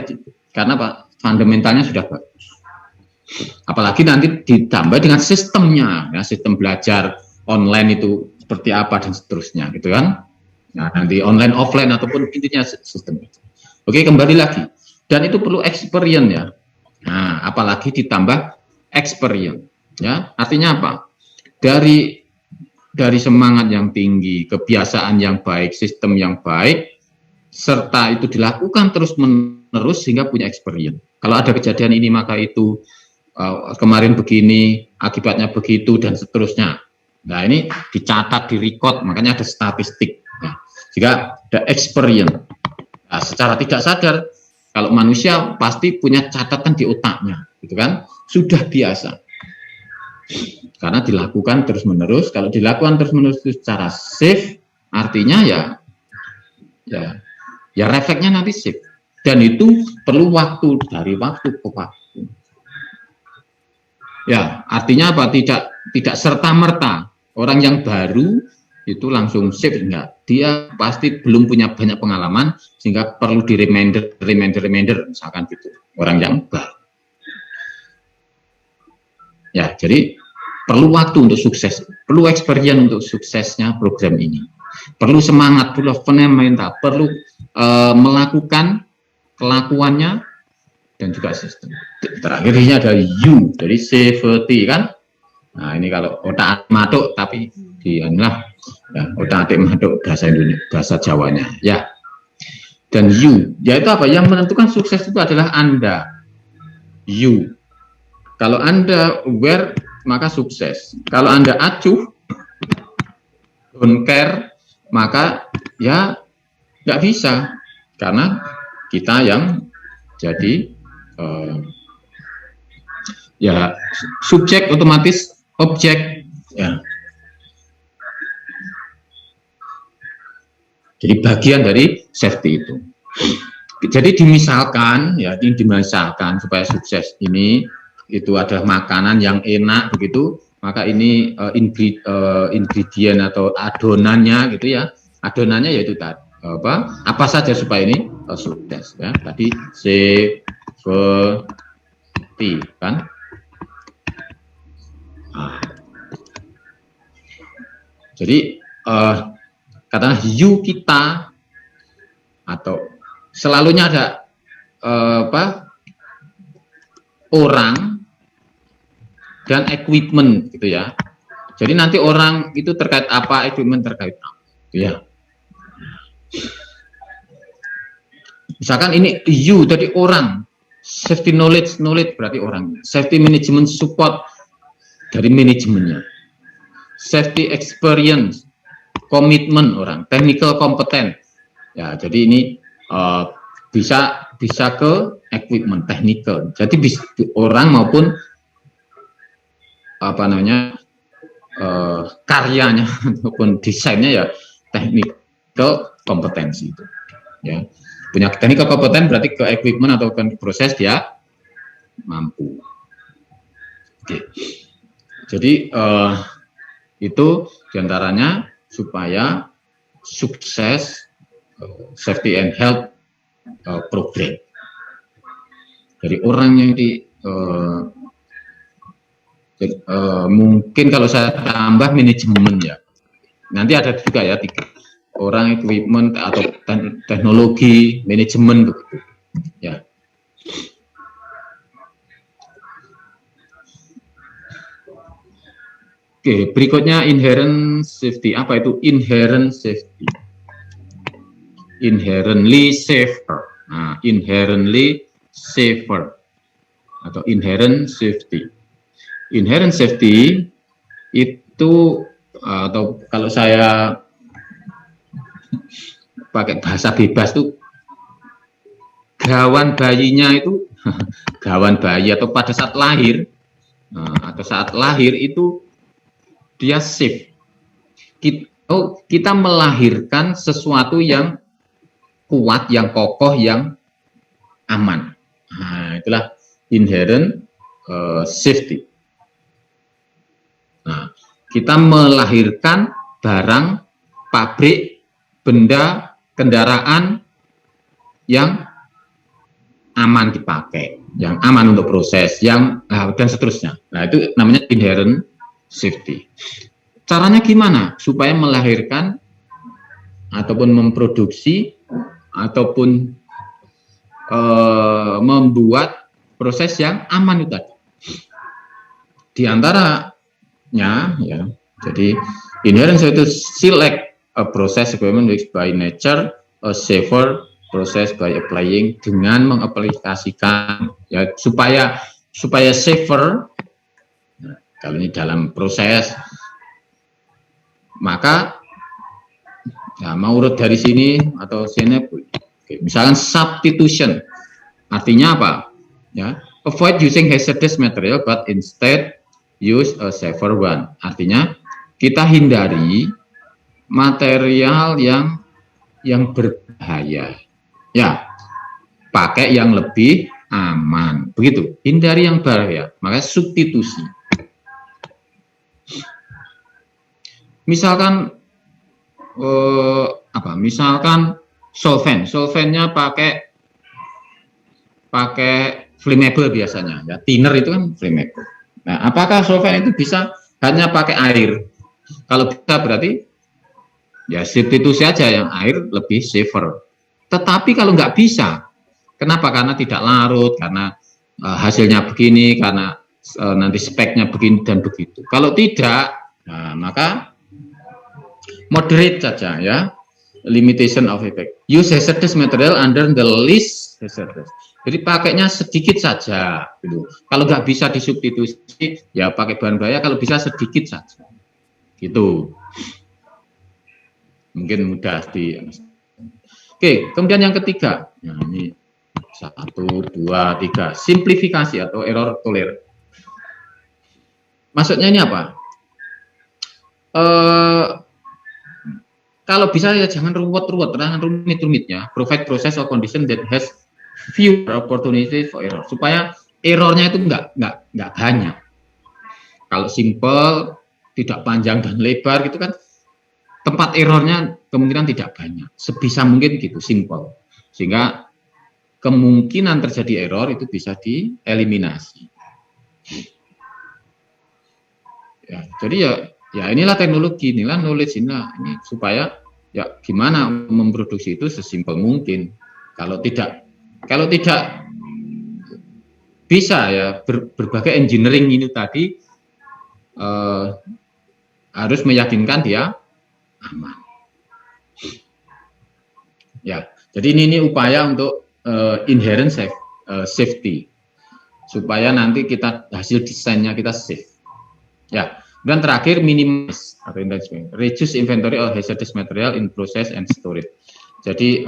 karena Pak, fundamentalnya sudah bagus. Apalagi nanti ditambah dengan sistemnya, ya, sistem belajar online itu seperti apa dan seterusnya, gitu kan? Nah, nanti online offline ataupun intinya sistem. Oke, kembali lagi. Dan itu perlu experience ya. Nah, apalagi ditambah experience, ya. Artinya apa? Dari semangat yang tinggi, kebiasaan yang baik, sistem yang baik, serta itu dilakukan terus-menerus sehingga punya experience. Kalau ada kejadian ini maka itu kemarin begini, akibatnya begitu dan seterusnya. Nah, ini dicatat, direcord, makanya ada statistik. Nah, jika ada experience, nah, secara tidak sadar, kalau manusia pasti punya catatan di otaknya, gitu kan? Sudah biasa. Karena dilakukan terus-menerus. Kalau dilakukan terus-menerus secara safe, artinya ya refleksnya nanti safe. Dan itu perlu waktu, dari waktu ke waktu. Ya, artinya apa? Tidak serta-merta orang yang baru itu langsung safe, enggak. Dia pasti belum punya banyak pengalaman sehingga perlu di reminder misalkan gitu. Orang yang baru. Ya, jadi perlu waktu untuk sukses, perlu experience untuk suksesnya program ini. Perlu semangat, perlu fundamental, perlu melakukan kelakuannya dan juga sistem. Terakhirnya ada U, jadi safety kan. Nah, ini kalau otak maduk tapi inilah ya, otak adik maduk bahasa Indonesia, bahasa Jawanya ya. Dan U, yaitu apa? Yang menentukan sukses itu adalah Anda. U. Kalau Anda aware maka sukses. Kalau Anda acuh, don't care, maka ya nggak bisa, karena kita yang jadi ya subjek otomatis objek ya. Jadi bagian dari safety itu. Jadi dimisalkan ya, ini dimisalkan supaya sukses ini itu adalah makanan yang enak begitu, maka ini ingredient atau adonannya gitu ya. Adonannya yaitu apa saja supaya ini sukses ya. Tadi safety kan. Jadi katakanlah you kita atau selalunya ada orang dan equipment gitu ya. Jadi nanti orang itu terkait apa, equipment terkait apa gitu ya. Misalkan ini you tadi orang, safety knowledge berarti orang, safety management support dari manajemennya, safety experience, komitmen orang, technical competence. Ya, jadi ini bisa ke equipment, technical. Jadi orang maupun apa namanya karyanya maupun desainnya ya technical kompetensi itu. Ya, punya technical kompeten berarti ke equipment atau ke proses dia mampu. Oke. Jadi itu diantaranya supaya sukses safety and health program dari orang yang mungkin kalau saya tambah manajemen ya, nanti ada juga ya 3 orang, equipment atau teknologi, manajemen begitu ya. Oke, berikutnya inherent safety. Apa itu inherent safety? Inherently safer. Nah, inherently safer atau inherent safety. Inherent safety itu atau kalau saya pakai bahasa bebas tuh gawan bayinya itu gawan bayi atau pada saat lahir itu dia safe. Kita melahirkan sesuatu yang kuat, yang kokoh, yang aman. Nah, itulah inherent safety. Nah, kita melahirkan barang, pabrik, benda, kendaraan yang aman dipakai, yang aman untuk proses, yang dan seterusnya. Nah, itu namanya inherent safety. Caranya gimana supaya melahirkan ataupun memproduksi ataupun membuat proses yang aman itu tadi. Di antaranya, ya, jadi inherent safety select a process equipment which by nature a safer process by applying, dengan mengaplikasikan, ya, supaya safer. Nah, kalau ini dalam proses, maka ya, mau urut dari sini atau sini. Oke, misalkan substitution, artinya apa? Ya, avoid using hazardous material but instead use a safer one. Artinya kita hindari material yang berbahaya. Ya, pakai yang lebih aman. Begitu. Hindari yang bahaya. Makanya substitusi. Misalkan misalkan solventnya pakai flammable biasanya, ya, thinner itu kan flammable. Nah, apakah solvent itu bisa hanya pakai air? Kalau bisa berarti ya substitusi aja yang air lebih safer. Tetapi kalau nggak bisa, kenapa? Karena tidak larut, karena hasilnya begini, karena nanti speknya begini dan begitu. Kalau tidak, nah, maka moderate saja, ya. Limitation of effect. Use hazardous material under the least hazardous. Jadi pakainya sedikit saja, gitu. Kalau nggak bisa disubstitusi, ya pakai bahan bahaya. Kalau bisa sedikit saja, gitu. Mungkin mudah di. Oke, kemudian yang ketiga, nah ini 1, 2, 3, simplifikasi atau error tolerance. Maksudnya ini apa? Kalau bisa ya jangan ruwet-ruwet, jangan rumit-rumitnya. Provide process or condition that has fewer opportunities for error, supaya errornya itu nggak banyak. Kalau simple, tidak panjang dan lebar gitu kan, tempat errornya kemungkinan tidak banyak. Sebisa mungkin gitu, simple, sehingga kemungkinan terjadi error itu bisa dieliminasi. Ya, jadi ya inilah teknologi, inilah knowledge, ini supaya ya gimana memproduksi itu sesimpel mungkin. Kalau tidak bisa, ya berbagai engineering ini tadi harus meyakinkan dia aman. Ya, jadi ini upaya untuk inherent safety, supaya nanti kita hasil desainnya kita safe. Ya, dan terakhir minimize atau reduce inventory of hazardous material in process and storage. Jadi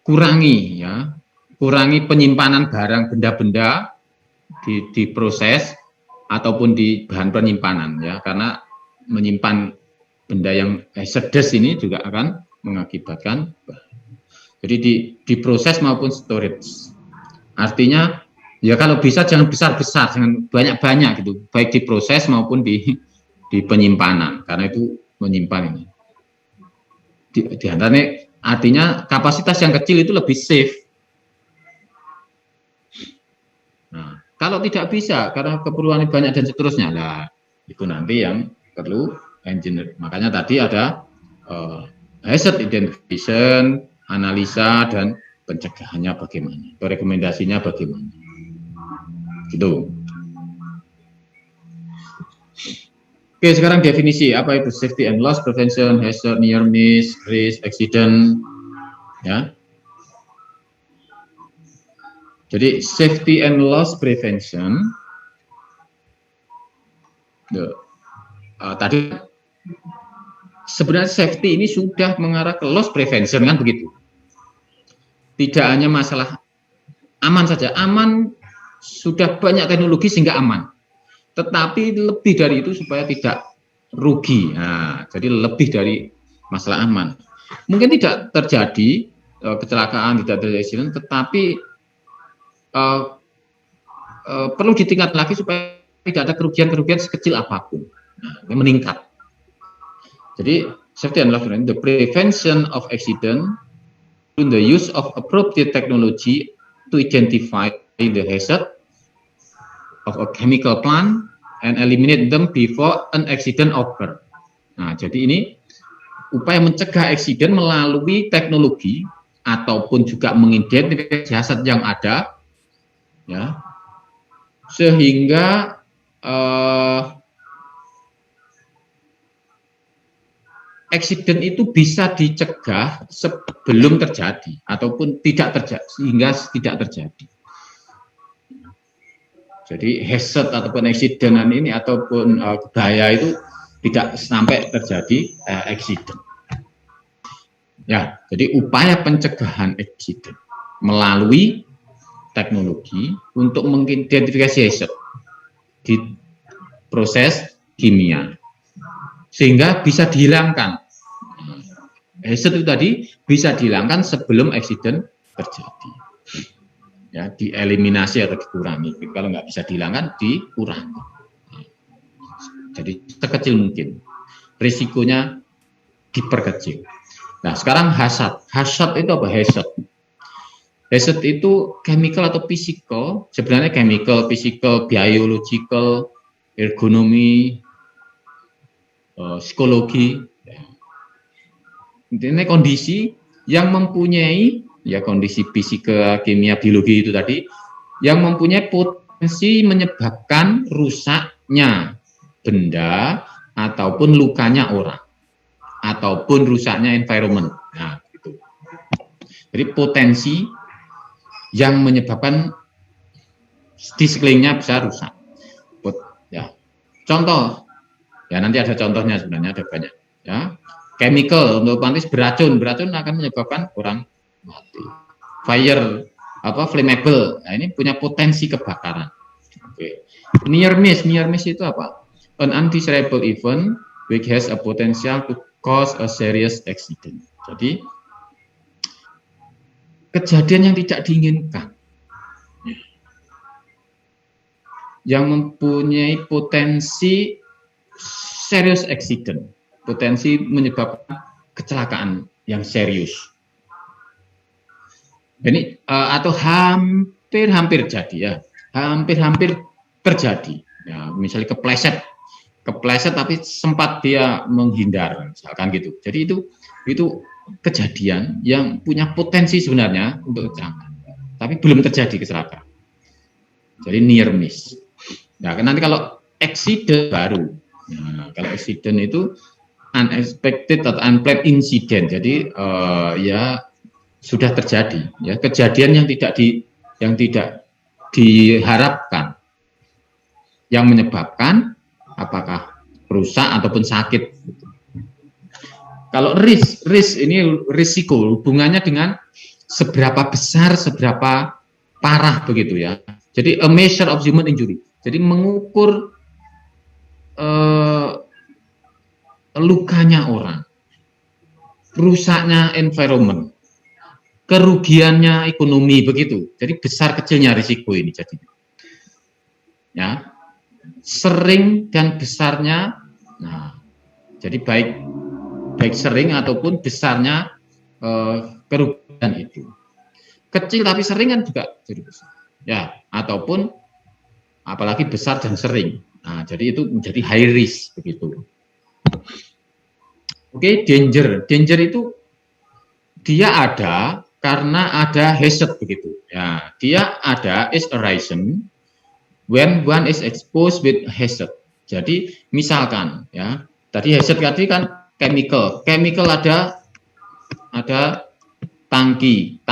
kurangi penyimpanan barang benda-benda di proses ataupun di bahan penyimpanan, ya, karena menyimpan benda yang hazardous ini juga akan mengakibatkan. Jadi di proses maupun storage. Artinya ya kalau bisa jangan besar-besar, jangan banyak-banyak gitu, baik di proses maupun di penyimpanan, karena itu menyimpan ini. Di antaranya artinya kapasitas yang kecil itu lebih safe. Nah, kalau tidak bisa karena keperluan banyak dan seterusnya, lah itu nanti yang perlu engineer. Makanya tadi ada hazard identification, analisa, dan pencegahannya bagaimana, rekomendasinya bagaimana. Gitu. Oke, sekarang definisi apa itu safety and loss prevention, hazard, near miss, risk, accident, ya. Jadi safety and loss prevention, tadi sebenarnya safety ini sudah mengarah ke loss prevention, kan begitu. Tidak hanya masalah aman saja, aman sudah banyak teknologi sehingga aman, tetapi lebih dari itu supaya tidak rugi. Nah, jadi lebih dari masalah aman. Mungkin tidak terjadi kecelakaan, tidak terjadi accident, tetapi perlu ditingkat lagi supaya tidak ada kerugian-kerugian sekecil apapun. Nah, meningkat. Jadi safety and life, the prevention of accident through the use of appropriate technology to identify the hazard of a chemical plant and eliminate them before an accident occur. Nah, jadi ini upaya mencegah eksiden melalui teknologi ataupun juga mengidentifikasi hazard yang ada, ya, sehingga eksiden itu bisa dicegah sebelum terjadi ataupun tidak terjadi, sehingga tidak terjadi. Jadi hazard ataupun eksidenan ini ataupun bahaya itu tidak sampai terjadi eksiden. Ya, jadi upaya pencegahan eksiden melalui teknologi untuk mengidentifikasi hazard di proses kimia sehingga bisa dihilangkan. Hazard itu tadi bisa dihilangkan sebelum eksiden terjadi. Ya, dieliminasi atau dikurangi. Kalau nggak bisa dihilangkan, dikurangi. Jadi sekecil mungkin. Risikonya diperkecil. Nah, sekarang hazard. Hazard itu apa? Hazard. Hazard itu chemical atau physical. Sebenarnya chemical, physical, biological, ergonomi, psikologi. Intinya kondisi yang mempunyai, ya kondisi fisika, kimia, biologi itu tadi, yang mempunyai potensi menyebabkan rusaknya benda ataupun lukanya orang, ataupun rusaknya environment. Nah, gitu. Jadi potensi yang menyebabkan di sekelilingnya bisa rusak. Ya. Contoh, ya nanti ada contohnya sebenarnya ada banyak. Ya, chemical untuk pantis beracun akan menyebabkan orang mati. Fire, flammable, nah ini punya potensi kebakaran. Oke. Near miss itu apa? An undesirable event which has a potential to cause a serious accident. Jadi kejadian yang tidak diinginkan, yang mempunyai potensi serious accident, potensi menyebabkan kecelakaan yang serius. Ini atau hampir jadi ya, hampir terjadi. Ya, misalnya kepleset tapi sempat dia menghindar, misalkan gitu. Jadi itu kejadian yang punya potensi sebenarnya untuk kecelakaan, tapi belum terjadi kecelakaan. Jadi near miss. Nah, nanti kalau accident baru. Nah, kalau accident itu unexpected atau unplanned incident. Jadi ya sudah terjadi, ya kejadian yang tidak diharapkan, yang menyebabkan apakah rusak ataupun sakit. Kalau risk ini risiko, hubungannya dengan seberapa besar, seberapa parah begitu ya. Jadi a measure of human injury. Jadi mengukur lukanya orang, rusaknya environment, kerugiannya ekonomi begitu. Jadi besar kecilnya risiko ini jadi. Ya. Sering dan besarnya. Nah, jadi baik sering ataupun besarnya kerugian itu. Kecil tapi sering kan juga jadi besar. Ya, ataupun apalagi besar dan sering. Nah, jadi itu menjadi high risk begitu. Oke, danger. Danger itu dia ada karena ada hazard begitu. Ya, dia ada is arisen when one is exposed with hazard. Jadi misalkan ya, tadi hazard tadi kan chemical ada tangki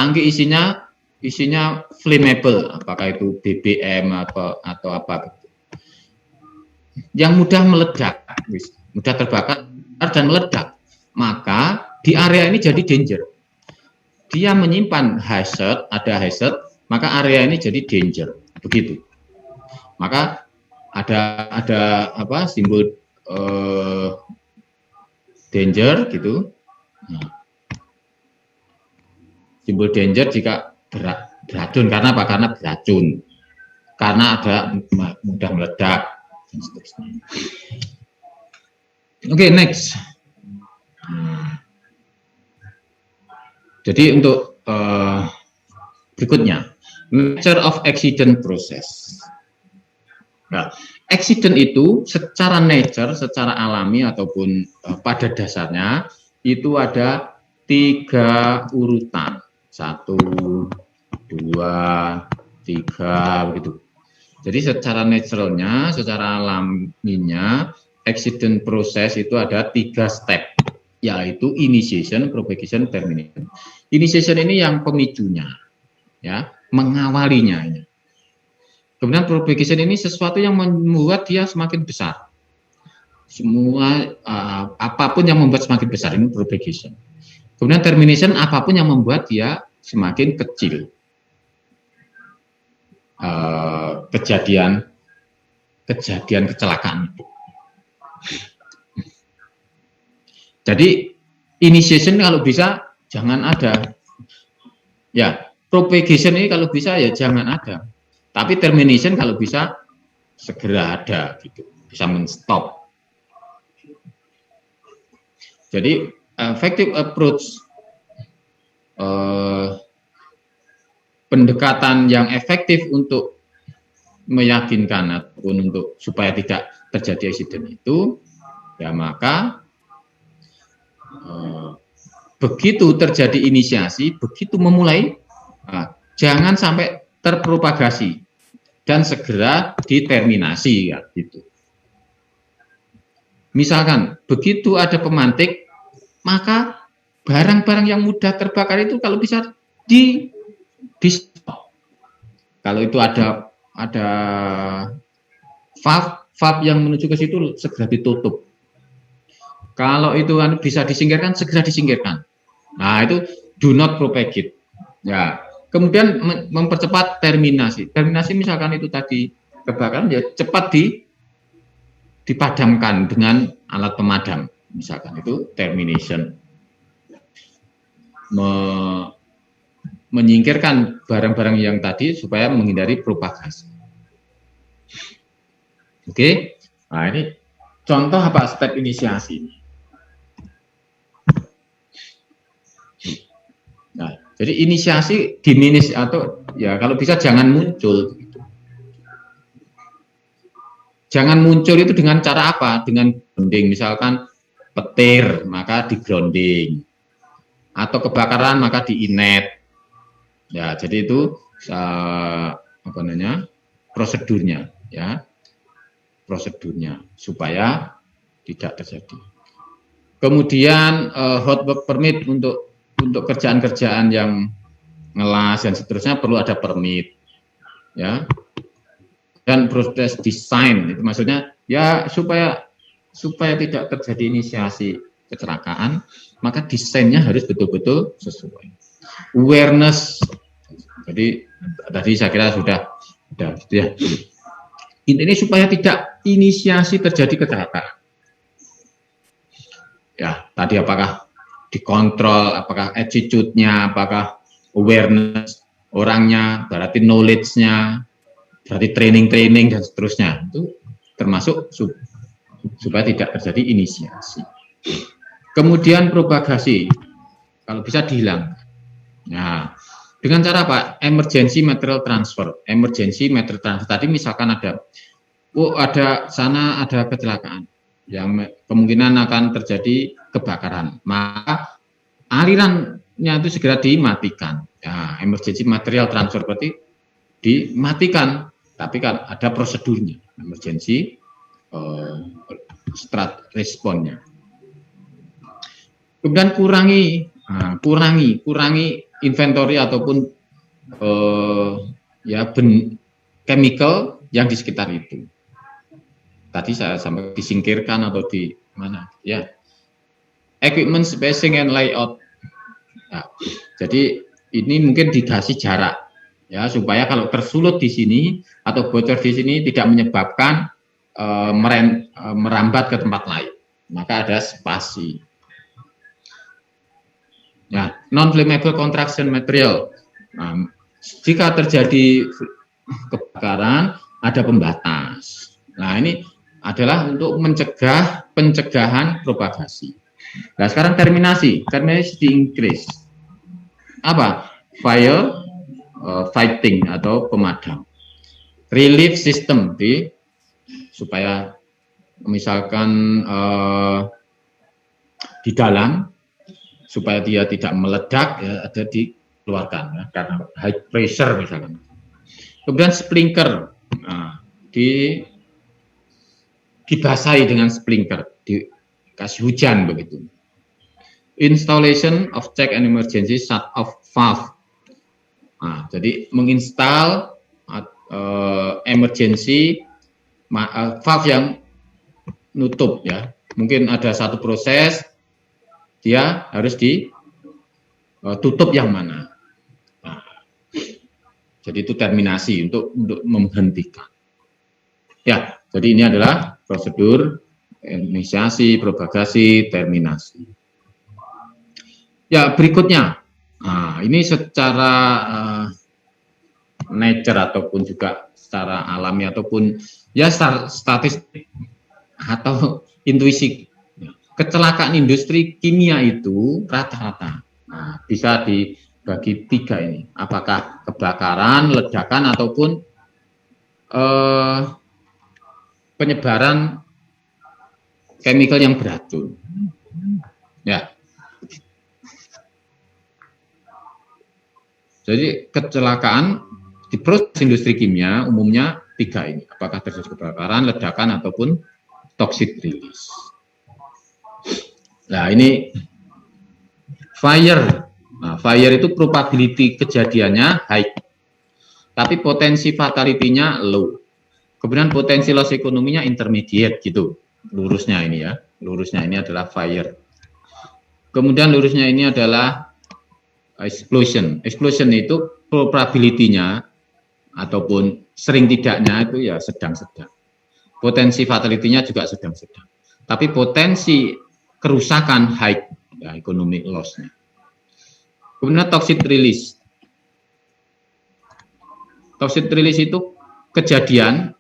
isinya flammable, apakah itu BBM atau apa gitu. Yang mudah meledak, mudah terbakar dan meledak, maka di area ini jadi danger. Dia menyimpan hazard, ada hazard, maka area ini jadi danger, begitu. Maka ada simbol danger gitu. Nah, simbol danger jika beracun, karena apa? Karena beracun, karena ada mudah meledak dan seterusnya. Oke, next. Jadi untuk berikutnya, nature of accident process. Nah, accident itu secara nature, secara alami ataupun pada dasarnya itu ada 3 urutan, 1, 2, 3 begitu. Jadi secara naturalnya, secara alaminya, accident process itu ada 3 step, yaitu initiation, propagation, termination. Initiation ini yang pemicunya, ya, mengawalinya. Kemudian propagation ini sesuatu yang membuat dia semakin besar. Semua apapun yang membuat semakin besar ini propagation. Kemudian termination apapun yang membuat dia semakin kecil. Kejadian kecelakaan itu. Jadi initiation kalau bisa jangan ada. Ya, propagation ini kalau bisa ya jangan ada. Tapi termination kalau bisa segera ada gitu. Bisa men-stop. Jadi effective approach, pendekatan yang efektif untuk meyakinkan ataupun untuk supaya tidak terjadi accident itu, ya maka begitu terjadi inisiasi, begitu memulai, jangan sampai terpropagasi dan segera diterminasi, ya gitu. Misalkan begitu ada pemantik, maka barang-barang yang mudah terbakar itu kalau bisa di stop. Kalau itu ada valve yang menuju ke situ segera ditutup. Kalau itu bisa disingkirkan, segera disingkirkan. Nah itu do not propagate. Ya. Kemudian mempercepat terminasi. Terminasi misalkan itu tadi kebakaran, ya cepat dipadamkan dengan alat pemadam. Misalkan itu termination. Menyingkirkan barang-barang yang tadi supaya menghindari propagasi. Oke, nah ini contoh apa step inisiasi. Nah, jadi inisiasi diminish atau ya kalau bisa jangan muncul. Jangan muncul itu dengan cara apa? Dengan grounding, misalkan petir maka di grounding, atau kebakaran maka di inet. Ya, jadi itu apa namanya prosedurnya, ya prosedurnya supaya tidak terjadi. Kemudian hot work permit untuk kerjaan-kerjaan yang ngelas dan seterusnya perlu ada permit, ya. Dan proses desain itu maksudnya ya supaya tidak terjadi inisiasi kecelakaan, maka desainnya harus betul-betul sesuai. Awareness, jadi tadi saya kira sudah ya. Intinya supaya tidak inisiasi terjadi kecelakaan. Ya, tadi apakah dikontrol, apakah attitude-nya, apakah awareness orangnya, berarti knowledge-nya, berarti training dan seterusnya. Itu termasuk supaya tidak terjadi inisiasi. Kemudian propagasi, kalau bisa dihilangkan. Nah, dengan cara apa? Emergency material transfer. Emergency material transfer. Tadi misalkan ada sana ada kecelakaan yang kemungkinan akan terjadi kebakaran, maka alirannya itu segera dimatikan. Ya, emergency material transfer berarti dimatikan, tapi kan ada prosedurnya, emergency strat responnya. Kemudian kurangi inventory ataupun chemical yang di sekitar itu. Tadi saya sampai disingkirkan atau di mana? Ya, equipment spacing and layout. Nah, jadi ini mungkin dikasih jarak, ya supaya kalau tersulut di sini atau bocor di sini tidak menyebabkan merambat ke tempat lain. Maka ada spasi. Nah, non-flammable construction material. Nah, jika terjadi kebakaran, ada pembatas. Nah, ini adalah untuk pencegahan propagasi. Nah, sekarang terminasi di increase. Apa? Fire fighting atau pemadam. Relief system supaya misalkan di dalam supaya dia tidak meledak ya, ada dikeluarkan ya, karena high pressure misalkan. Kemudian sprinkler, dibasahi dengan sprinkler, dikasih hujan begitu. Installation of check and emergency shut off valve. Nah, jadi menginstal emergency valve yang nutup ya. Mungkin ada satu proses dia harus ditutup yang mana. Nah, jadi itu terminasi untuk menghentikan. Ya, jadi ini adalah prosedur inisiasi, propagasi, terminasi. Ya, berikutnya. Nah, ini secara nature ataupun juga secara alami ataupun ya statistik atau intuisi. Kecelakaan industri kimia itu rata-rata bisa dibagi 3 ini. Apakah kebakaran, ledakan ataupun penyebaran chemical yang beracun. Ya. Jadi kecelakaan di proses industri kimia umumnya 3 ini. Apakah terjadi kebakaran, ledakan ataupun toxic release. Nah, ini fire. Nah, fire itu probability kejadiannya high. Tapi potensi fatality-nya low. Kemudian potensi loss ekonominya intermediate gitu. Lurusnya ini ya. Lurusnya ini adalah fire. Kemudian lurusnya ini adalah explosion. Explosion itu probability-nya ataupun sering tidaknya itu ya sedang-sedang. Potensi fatality-nya juga sedang-sedang. Tapi potensi kerusakan high, ya, economic loss-nya. Kemudian toxic release. Toxic release itu kejadian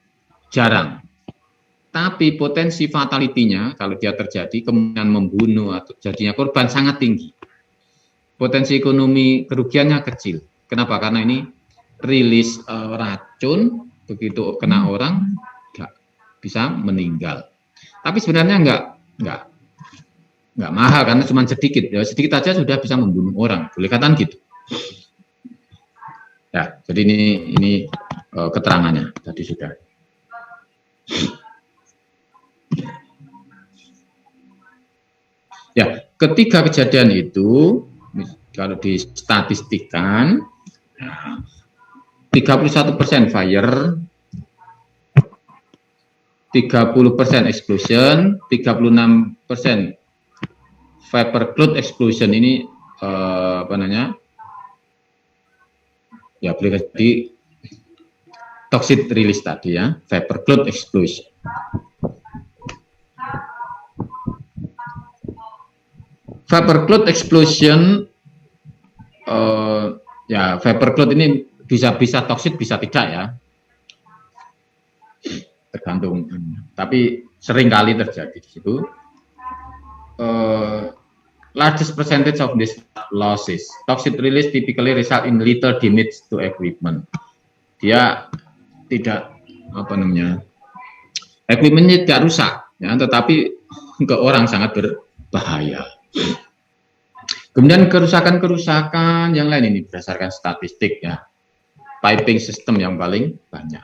jarang. Tapi potensi fatality-nya kalau dia terjadi kemudian membunuh atau jadinya korban sangat tinggi. Potensi ekonomi kerugiannya kecil. Kenapa? Karena ini rilis racun, begitu kena orang nggak bisa meninggal. Tapi sebenarnya nggak mahal karena cuma sedikit. Ya, sedikit aja sudah bisa membunuh orang. Boleh katakan gitu. Ya, jadi ini keterangannya tadi sudah. Ya, ketika kejadian itu kalau distatistikkan 31% fire, 30% explosion, 36% vapor cloud explosion. Ini apa namanya? Ya, boleh jadi toxic release tadi ya, vapor cloud explosion. Vapor cloud explosion, ya vapor cloud ini bisa toxic, bisa tidak ya, tergantung. Tapi sering kali terjadi di situ. Largest percentage of these losses, toxic release typically result in little damage to equipment. Dia tidak equipmentnya tidak rusak, ya, tetapi ke orang sangat berbahaya. Kemudian kerusakan yang lain ini berdasarkan statistik ya. Piping system yang paling banyak.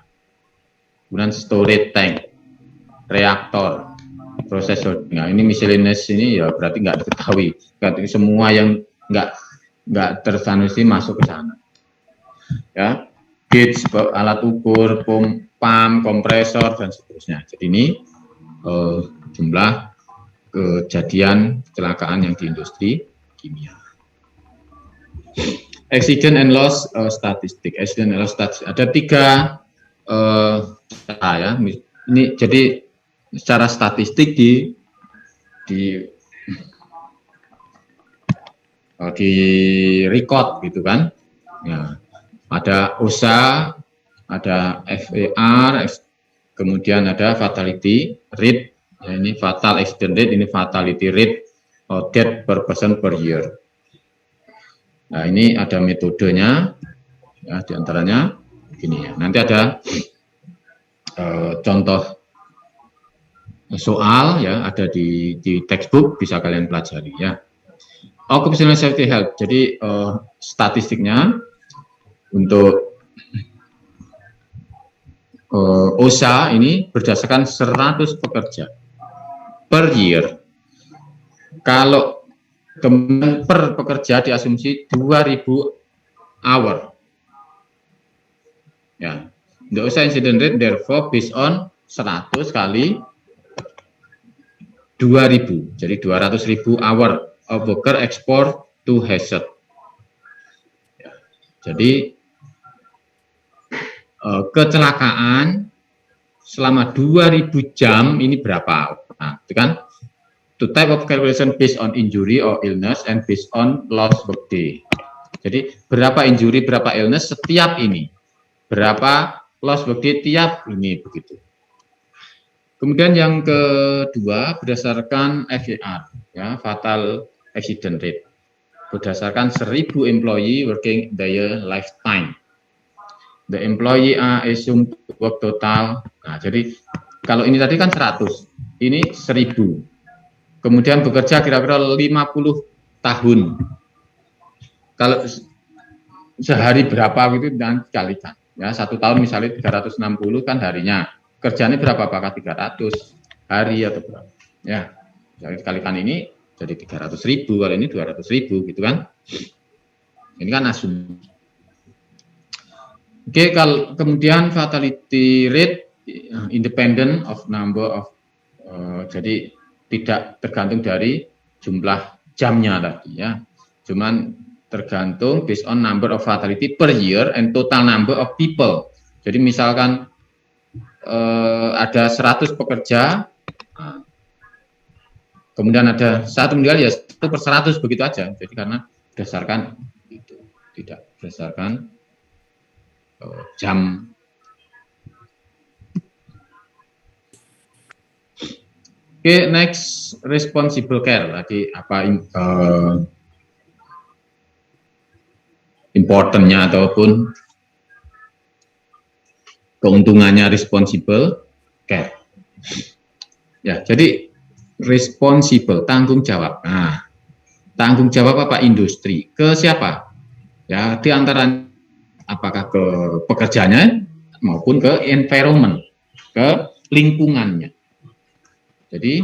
Kemudian storage tank, reaktor, prosesor. Nah, ini miscellaneous ini ya berarti nggak diketahui. Semua yang nggak tersanusi masuk ke sana. Ya, gauge, alat ukur, pump, kompresor dan seterusnya. Jadi ini jumlah kejadian kecelakaan yang di industri kimia. Accident and loss statistik. Accident and loss statistik. Ada 3 ya. Ini jadi secara statistik di record gitu kan. Ya. Ada OSHA, ada FAR, kemudian ada fatality rate. Ya, ini fatal accident rate, ini fatality rate. death per person per year. Nah, ini ada metodenya, ya, diantaranya begini ya. Nanti ada contoh soal ya, ada di textbook, bisa kalian pelajari ya. Occupational safety health. Jadi statistiknya untuk OSHA ini berdasarkan 100 pekerja per year. Kalau kemudian per pekerja diasumsi 2000 hour. Ya. The OSHA incident rate therefore based on 100 kali 2000. Jadi 200.000 hour of worker export to hazard. Ya. Jadi kecelakaan selama 2000 jam ini berapa? Nah, itu kan to type of calculation based on injury or illness and based on lost work day. Jadi berapa injury, berapa illness setiap ini, berapa lost work day tiap ini, begitu. Kemudian yang kedua berdasarkan FAR, ya, fatal accident rate, berdasarkan 1000 employee working their lifetime. The employee are assumed to work total. Nah, jadi kalau ini tadi kan 100, ini 1000. Kemudian bekerja kira-kira 50 tahun. Kalau sehari berapa gitu dan kalikan. Ya, 1 tahun misalnya 360 kan harinya. Kerjanya berapa? Apakah 300 hari atau berapa? Ya, jadi kalikan ini jadi 300.000, kalau ini 200.000 gitu kan. Ini kan asumsi. Oke, kalau kemudian fatality rate independent of number of, jadi tidak tergantung dari jumlah jamnya tadi ya, cuman tergantung based on number of fatality per year and total number of people. Jadi misalkan ada 100 pekerja, kemudian ada 1 meninggal, ya 1/100 begitu aja. Jadi karena berdasarkan itu, tidak berdasarkan jam. Oke, next, responsible care. Tadi apa importantnya ataupun keuntungannya responsible care. Ya, jadi responsible, tanggung jawab. Nah, tanggung jawab apa industri? Ke siapa? Ya, di antara apakah ke pekerjanya maupun ke environment, ke lingkungannya. Jadi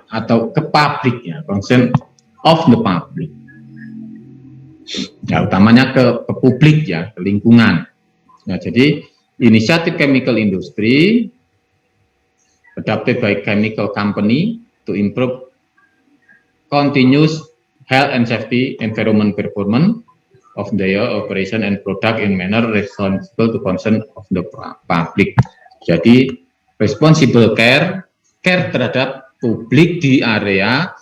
atau ke publik ya, concern of the public. Ya, utamanya ke publik ya, ke lingkungan. Ya, jadi inisiatif chemical industry adopted by chemical company to improve continuous health and safety environment performance of their operation and product in manner responsible to concern of the public. Jadi responsible care, care terhadap publik di area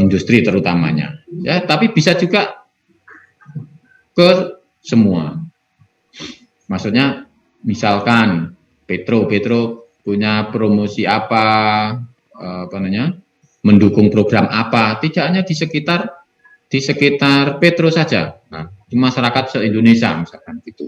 industri terutamanya. Ya, tapi bisa juga ke semua. Maksudnya misalkan Petro punya promosi apa namanya, mendukung program apa, tidak hanya di sekitar Petro saja, nah, di masyarakat se-Indonesia misalkan gitu,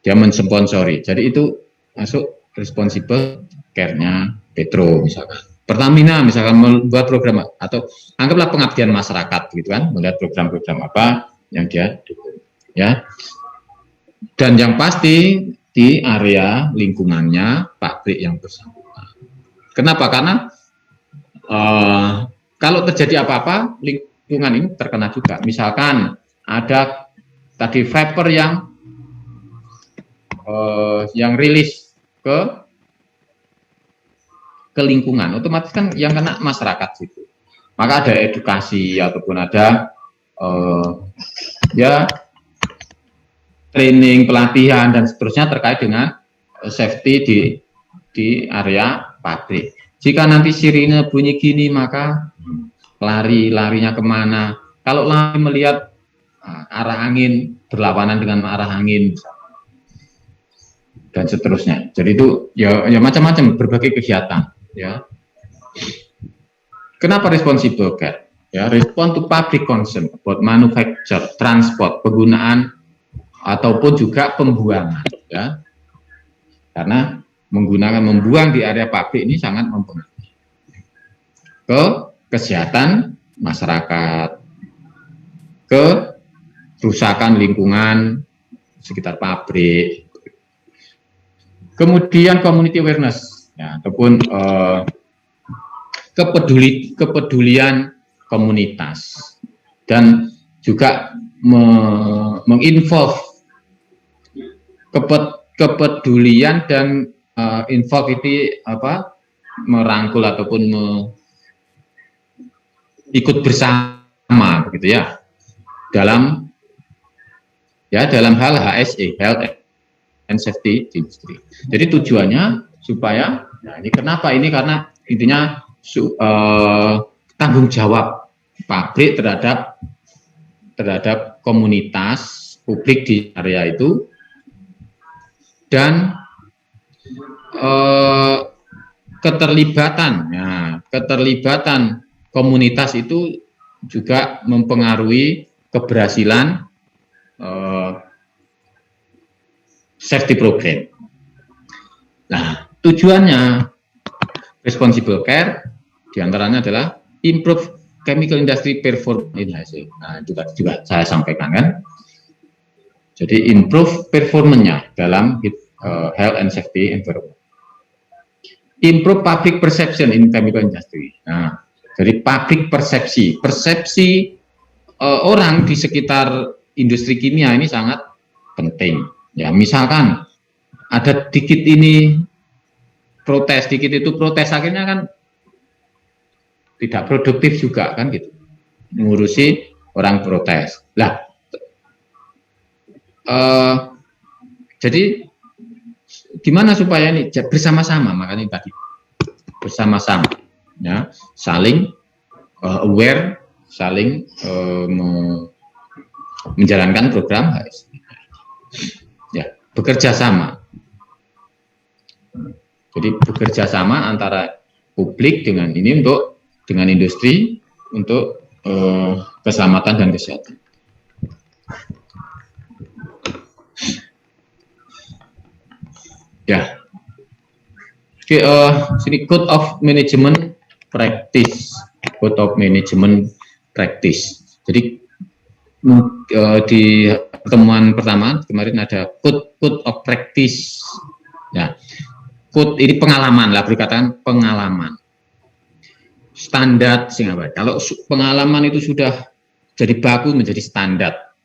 dia mensponsori. Jadi itu masuk responsible care-nya Petro misalkan. Pertamina misalkan membuat program atau anggaplah pengabdian masyarakat gitu kan, melihat program-program apa yang dia dukung ya. Dan yang pasti di area lingkungannya pabrik yang bersangkutan. Kenapa? Karena kalau terjadi apa-apa, lingkungan ini terkena juga. Misalkan ada tadi vapor yang rilis ke lingkungan, otomatis kan yang kena masyarakat situ. Maka ada edukasi ataupun ada ya training, pelatihan dan seterusnya terkait dengan safety di area pabrik. Jika nanti sirine bunyi gini, maka larinya kemana? Kalau lari melihat arah angin, berlawanan dengan arah angin. dan seterusnya. Jadi itu ya macam-macam berbagai kegiatan ya. Kenapa responsible care? Ya, respond to public concern about manufacture, transport, penggunaan ataupun juga pembuangan ya. Karena membuang di area pabrik ini sangat mempengaruhi ke kesehatan masyarakat, kerusakan lingkungan sekitar pabrik. Kemudian community awareness, ya, ataupun kepedulian komunitas, dan juga menginvolve kepedulian dan involve itu merangkul ataupun ikut bersama begitu ya dalam hal HSE, health and safety industry. Jadi tujuannya supaya, nah ini kenapa ini, karena intinya tanggung jawab pabrik terhadap komunitas publik di area itu, dan keterlibatan komunitas itu juga mempengaruhi keberhasilan safety program. Nah, tujuannya responsible care diantaranya adalah improve chemical industry performance in HSE. Nah, juga saya sampaikan kan. Jadi improve performanya dalam health and safety environment. Improve public perception in chemical industry. Nah, jadi public persepsi orang di sekitar industri kimia ini sangat penting. Ya, misalkan ada dikit ini protes, dikit itu protes, akhirnya kan tidak produktif juga kan gitu, ngurusi orang protes. Lah, jadi gimana supaya ini bersama-sama, makanya tadi bersama-sama, ya, saling aware, saling menjalankan program HSE. Ya, bekerja sama. Jadi bekerja sama antara publik dengan industri untuk keselamatan dan kesehatan. Ya, oke, sini code of management practice, code of management practice. Jadi di pertemuan pertama kemarin ada code of practice. Ya, code ini pengalaman lah, berkatakan pengalaman. Standar sehingga kalau pengalaman itu sudah jadi baku menjadi standar.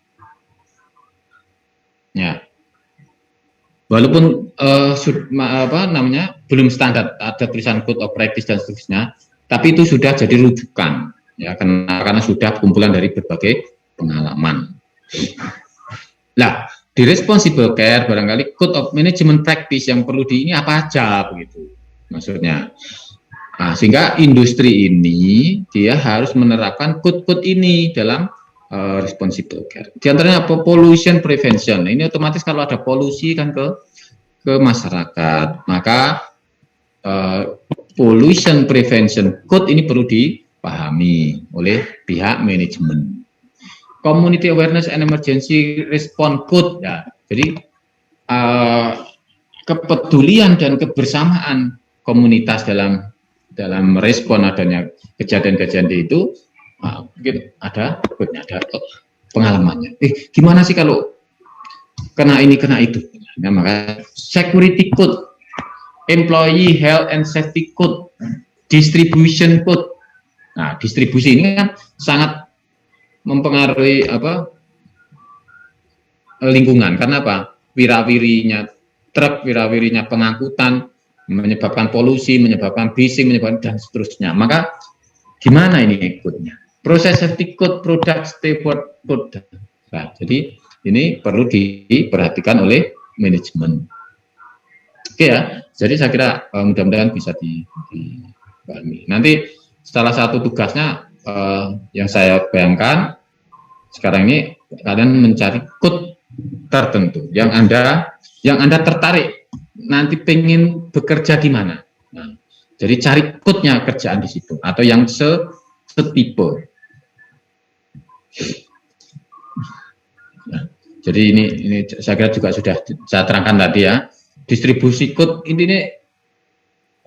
Ya. Walaupun belum standar, ada tulisan code of practice dan seterusnya, tapi itu sudah jadi rujukan ya, karena sudah kumpulan dari berbagai pengalaman. Nah, di responsible care barangkali code of management practice yang perlu ini apa aja begitu maksudnya. Nah, sehingga industri ini dia harus menerapkan code-code ini dalam responsible care. Di antaranya pollution prevention. Ini otomatis kalau ada polusi kan ke masyarakat, maka pollution prevention code ini perlu dipahami oleh pihak manajemen. Community awareness and emergency response code, ya. Jadi kepedulian dan kebersamaan komunitas dalam respon adanya kejadian-kejadian itu, mungkin ada code-nya, ada pengalamannya. Gimana sih kalau kena ini kena itu? Nah, maka security code, employee health and safety code, distribution code. Nah, distribusi ini kan sangat mempengaruhi lingkungan. Karena apa? Wirawirinya truk, wirawirinya pengangkutan menyebabkan polusi, menyebabkan bising, menyebabkan dan seterusnya. Maka gimana ini code-nya? Proses safety code, product steward code. Nah, jadi ini perlu diperhatikan oleh manajemen. Oke ya. Jadi saya kira mudah-mudahan bisa dipahami. Nanti salah satu tugasnya yang saya bayangkan sekarang ini, kalian mencari code tertentu yang Anda tertarik nanti pengen bekerja di mana. Nah, jadi cari code-nya kerjaan di situ atau yang setipe. Nah, jadi ini saya kira juga sudah saya terangkan tadi ya. Distribusi code ini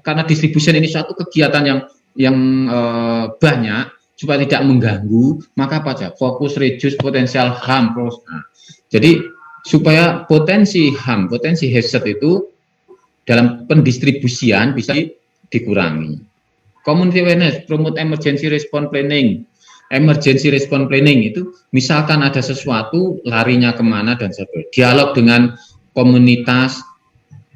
karena distribution ini suatu kegiatan yang banyak supaya tidak mengganggu, maka apa aja fokus reduce potensial harm. Nah, jadi supaya potensi harm, potensi hazard itu dalam pendistribusian bisa dikurangi. Community awareness, promote emergency response planning. Emergency response planning itu misalkan ada sesuatu larinya kemana dan sebagainya. Dialog dengan komunitas.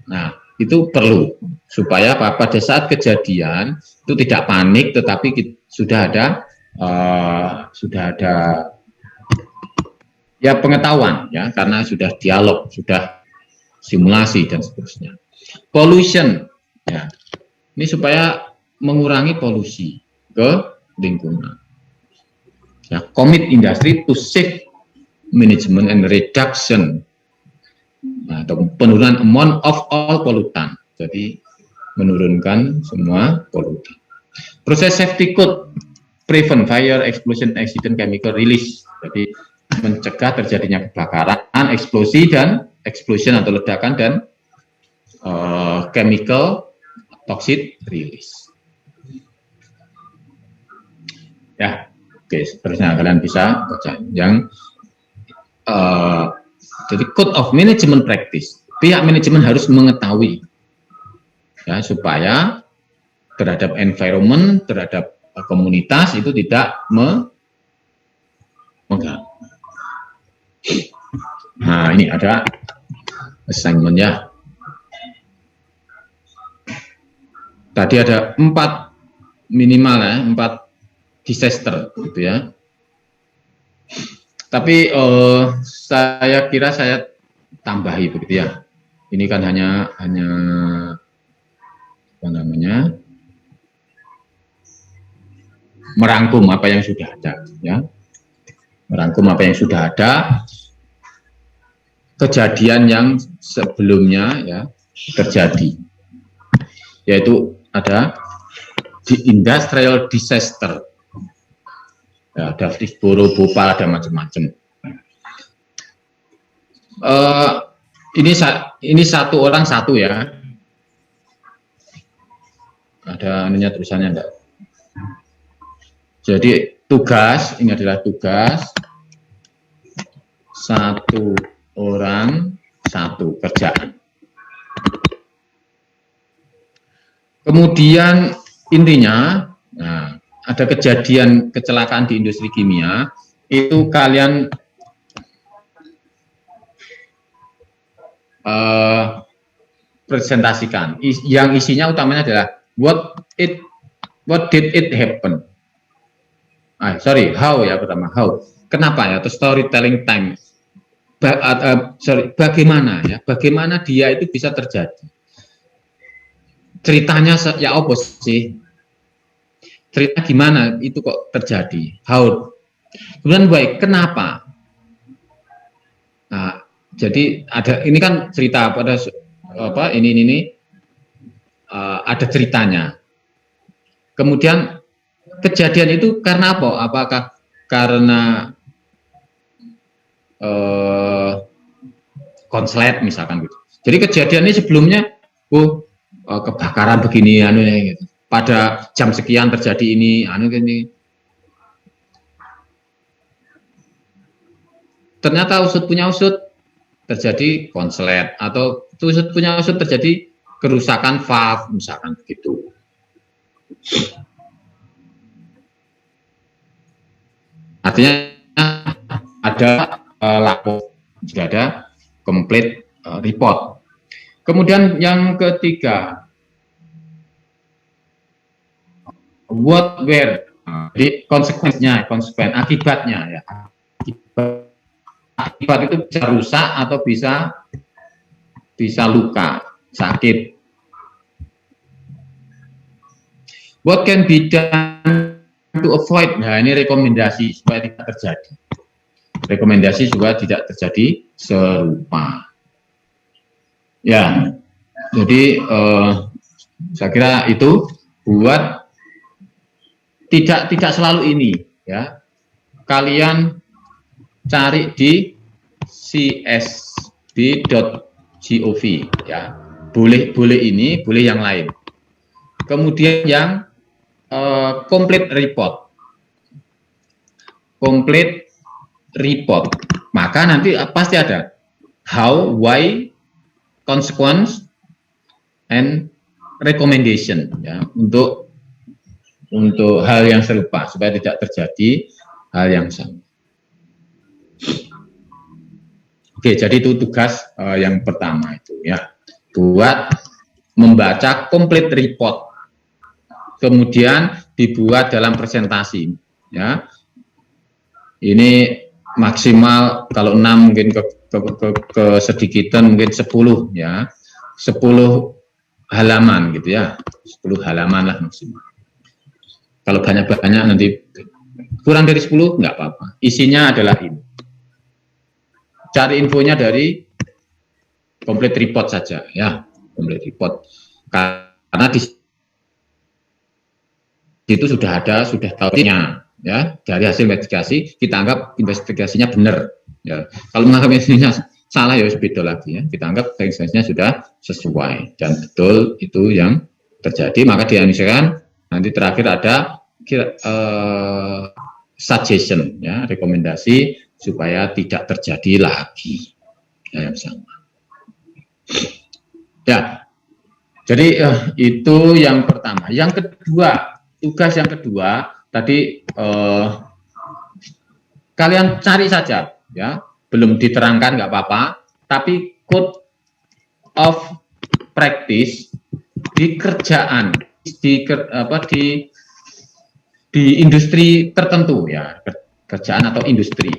Nah, itu perlu supaya pada saat kejadian itu tidak panik, tetapi sudah ada ya pengetahuan ya, karena sudah dialog, sudah simulasi dan seterusnya. Pollution ya, ini supaya mengurangi polusi ke lingkungan. Ya, commit industry to safe management and reduction. Nah, atau penurunan amount of all pollutant. Jadi menurunkan semua polutan. Proses safety code, prevent fire, explosion, accident, chemical release. Jadi mencegah terjadinya kebakaran, eksplosi dan explosion atau ledakan dan chemical toxic release. Ya, oke. Seterusnya kalian bisa baca yang jadi code of management practice. Pihak manajemen harus mengetahui ya supaya terhadap environment, terhadap komunitas itu tidak mengganggu. Nah, ini ada assignment-nya. Tadi ada 4 minimal ya, 4 disaster gitu ya. Tapi saya kira saya tambahi begitu ya. Ini kan hanya apa namanya, merangkum apa yang sudah ada ya. Merangkum apa yang sudah ada, kejadian yang sebelumnya ya terjadi, yaitu ada di industrial disaster. Ya, ada Flensburg, Bhopal, ada macam-macam. Ini satu orang satu ya. Ada anunya tulisannya enggak? Jadi tugas, ini adalah tugas satu orang satu kerjaan. Kemudian intinya, nah, ada kejadian kecelakaan di industri kimia, itu kalian presentasikan. Yang isinya utamanya adalah what did it happen? How ya pertama, how. Kenapa ya? Atau storytelling time. Bagaimana ya? Bagaimana dia itu bisa terjadi? Ceritanya ya apa sih? Cerita gimana itu kok terjadi? How? Kemudian baik, kenapa? Nah, jadi ada ini kan cerita pada apa ini ada ceritanya. Kemudian kejadian itu karena apa? Apakah karena konslet misalkan gitu. Jadi kejadian ini sebelumnya kebakaran begini gitu. Pada jam sekian terjadi ini gini. Ternyata usut punya usut terjadi konslet, atau usut punya usut terjadi kerusakan valve misalkan begitu. Artinya ada lapor, jika ada complete report. Kemudian yang ketiga, what were, jadi konsekuensinya, akibatnya ya. Akibat itu bisa rusak atau bisa luka, sakit. What can be done to avoid? Nah, ini rekomendasi supaya tidak terjadi. Rekomendasi juga tidak terjadi serupa. Ya, Jadi saya kira itu buat tidak selalu ini ya. Kalian cari di csb.gov ya. Boleh ini, boleh yang lain. Kemudian yang complete report. Complete report. Maka nanti pasti ada how, why, consequence, and recommendation ya untuk hal yang serupa supaya tidak terjadi hal yang sama. Oke, jadi itu tugas yang pertama itu ya, buat membaca complete report, kemudian dibuat dalam presentasi ya. Ini maksimal kalau 6 mungkin ke sedikitan mungkin 10 ya, 10 halaman gitu ya, 10 halaman lah maksimal. Kalau banyak-banyak nanti kurang dari 10 nggak apa-apa. Isinya adalah ini. Cari infonya dari complete report saja ya, complete report. Karena di situ sudah tahunya ya, dari hasil investigasi kita anggap investigasinya benar ya. Kalau menganggap investigasinya salah ya beda lagi ya. Kita anggap investigasinya sudah sesuai dan betul itu yang terjadi, maka dianalisakan. Nanti terakhir ada suggestion ya, rekomendasi supaya tidak terjadi lagi ya, yang sama. Ya, jadi itu yang pertama. Yang kedua, tugas yang kedua tadi kalian cari saja ya, belum diterangkan nggak apa-apa, tapi code of practice di kerjaan di industri tertentu ya, kerjaan atau industri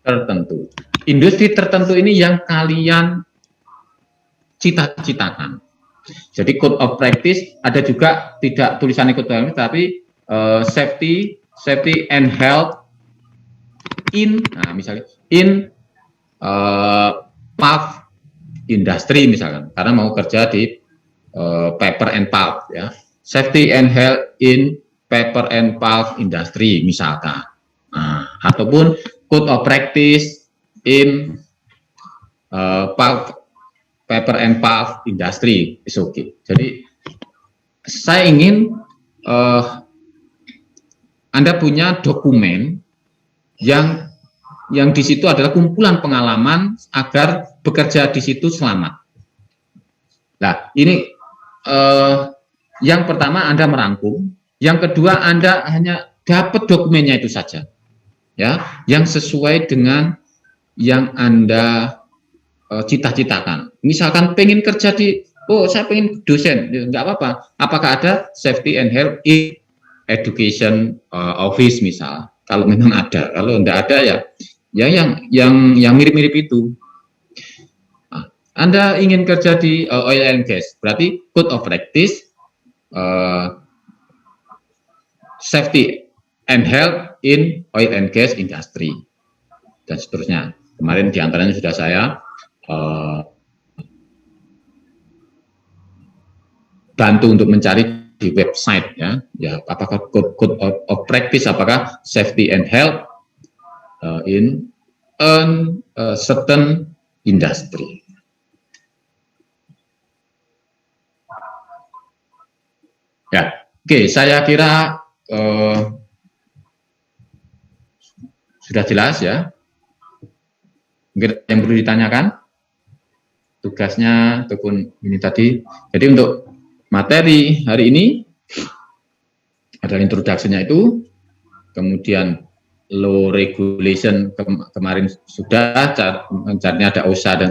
tertentu. Industri tertentu ini yang kalian cita-citakan. Jadi code of practice ada juga tidak tulisannya code of practice, tapi safety and health in, nah misalnya in pulp industry misalkan, karena mau kerja di paper and pulp ya, safety and health in paper and pulp industry misalkan, nah, ataupun code of practice in paper and pulp industry is okay. Jadi saya ingin Anda punya dokumen yang di situ adalah kumpulan pengalaman agar bekerja di situ selamat. Nah, ini yang pertama Anda merangkum, yang kedua Anda hanya dapat dokumennya itu saja. Ya, yang sesuai dengan yang Anda cita-citakan. Misalkan pengen kerja saya pengen dosen, nggak apa-apa. Apakah ada safety and health in education office misal? Kalau memang ada, kalau enggak ada ya yang mirip-mirip itu. Nah, Anda ingin kerja di oil and gas, berarti code of practice safety and health in oil and gas industry dan seterusnya. Kemarin diantaranya sudah saya bantu untuk mencari di website ya, apakah code of practice, apakah safety and health in certain industry. Ya, oke, saya kira sudah jelas ya. Mungkin yang perlu ditanyakan tugasnya ataupun ini tadi. Jadi untuk materi hari ini adalah introduction-nya itu, kemudian law regulation kemarin sudah, caranya ada OSHA dan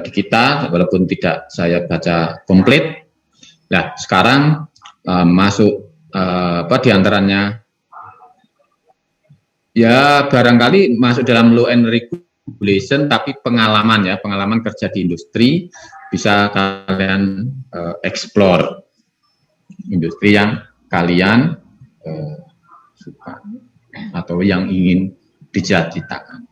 di kita, walaupun tidak saya baca komplit. Nah, sekarang masuk diantaranya ya barangkali masuk dalam law and regulation, tapi pengalaman ya, pengalaman kerja di industri bisa kalian explore industri yang kalian suka atau yang ingin dicita-citakan.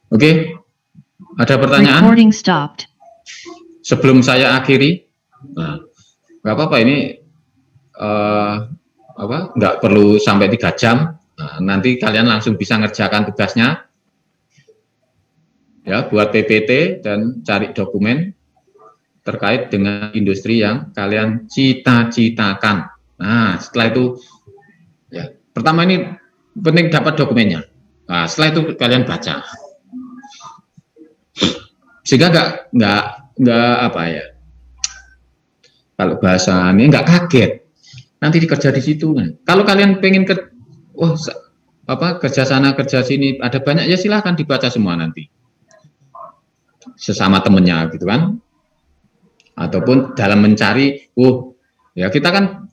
Oke, ada pertanyaan? Recording stopped. Sebelum saya akhiri, nah, nggak apa-apa ini nggak perlu sampai 3 jam. Nah, nanti kalian langsung bisa ngerjakan tugasnya, ya, buat PPT dan cari dokumen terkait dengan industri yang kalian cita-citakan. Nah, setelah itu, ya, pertama ini penting dapat dokumennya. Nah, setelah itu kalian baca, sehingga nggak apa ya, kalau bahasa ini nggak kaget nanti dikerja di situ kan. Kalau kalian pengen kerja sana kerja sini ada banyak, ya silahkan dibaca semua nanti sesama temennya gitu kan, ataupun dalam mencari ya kita kan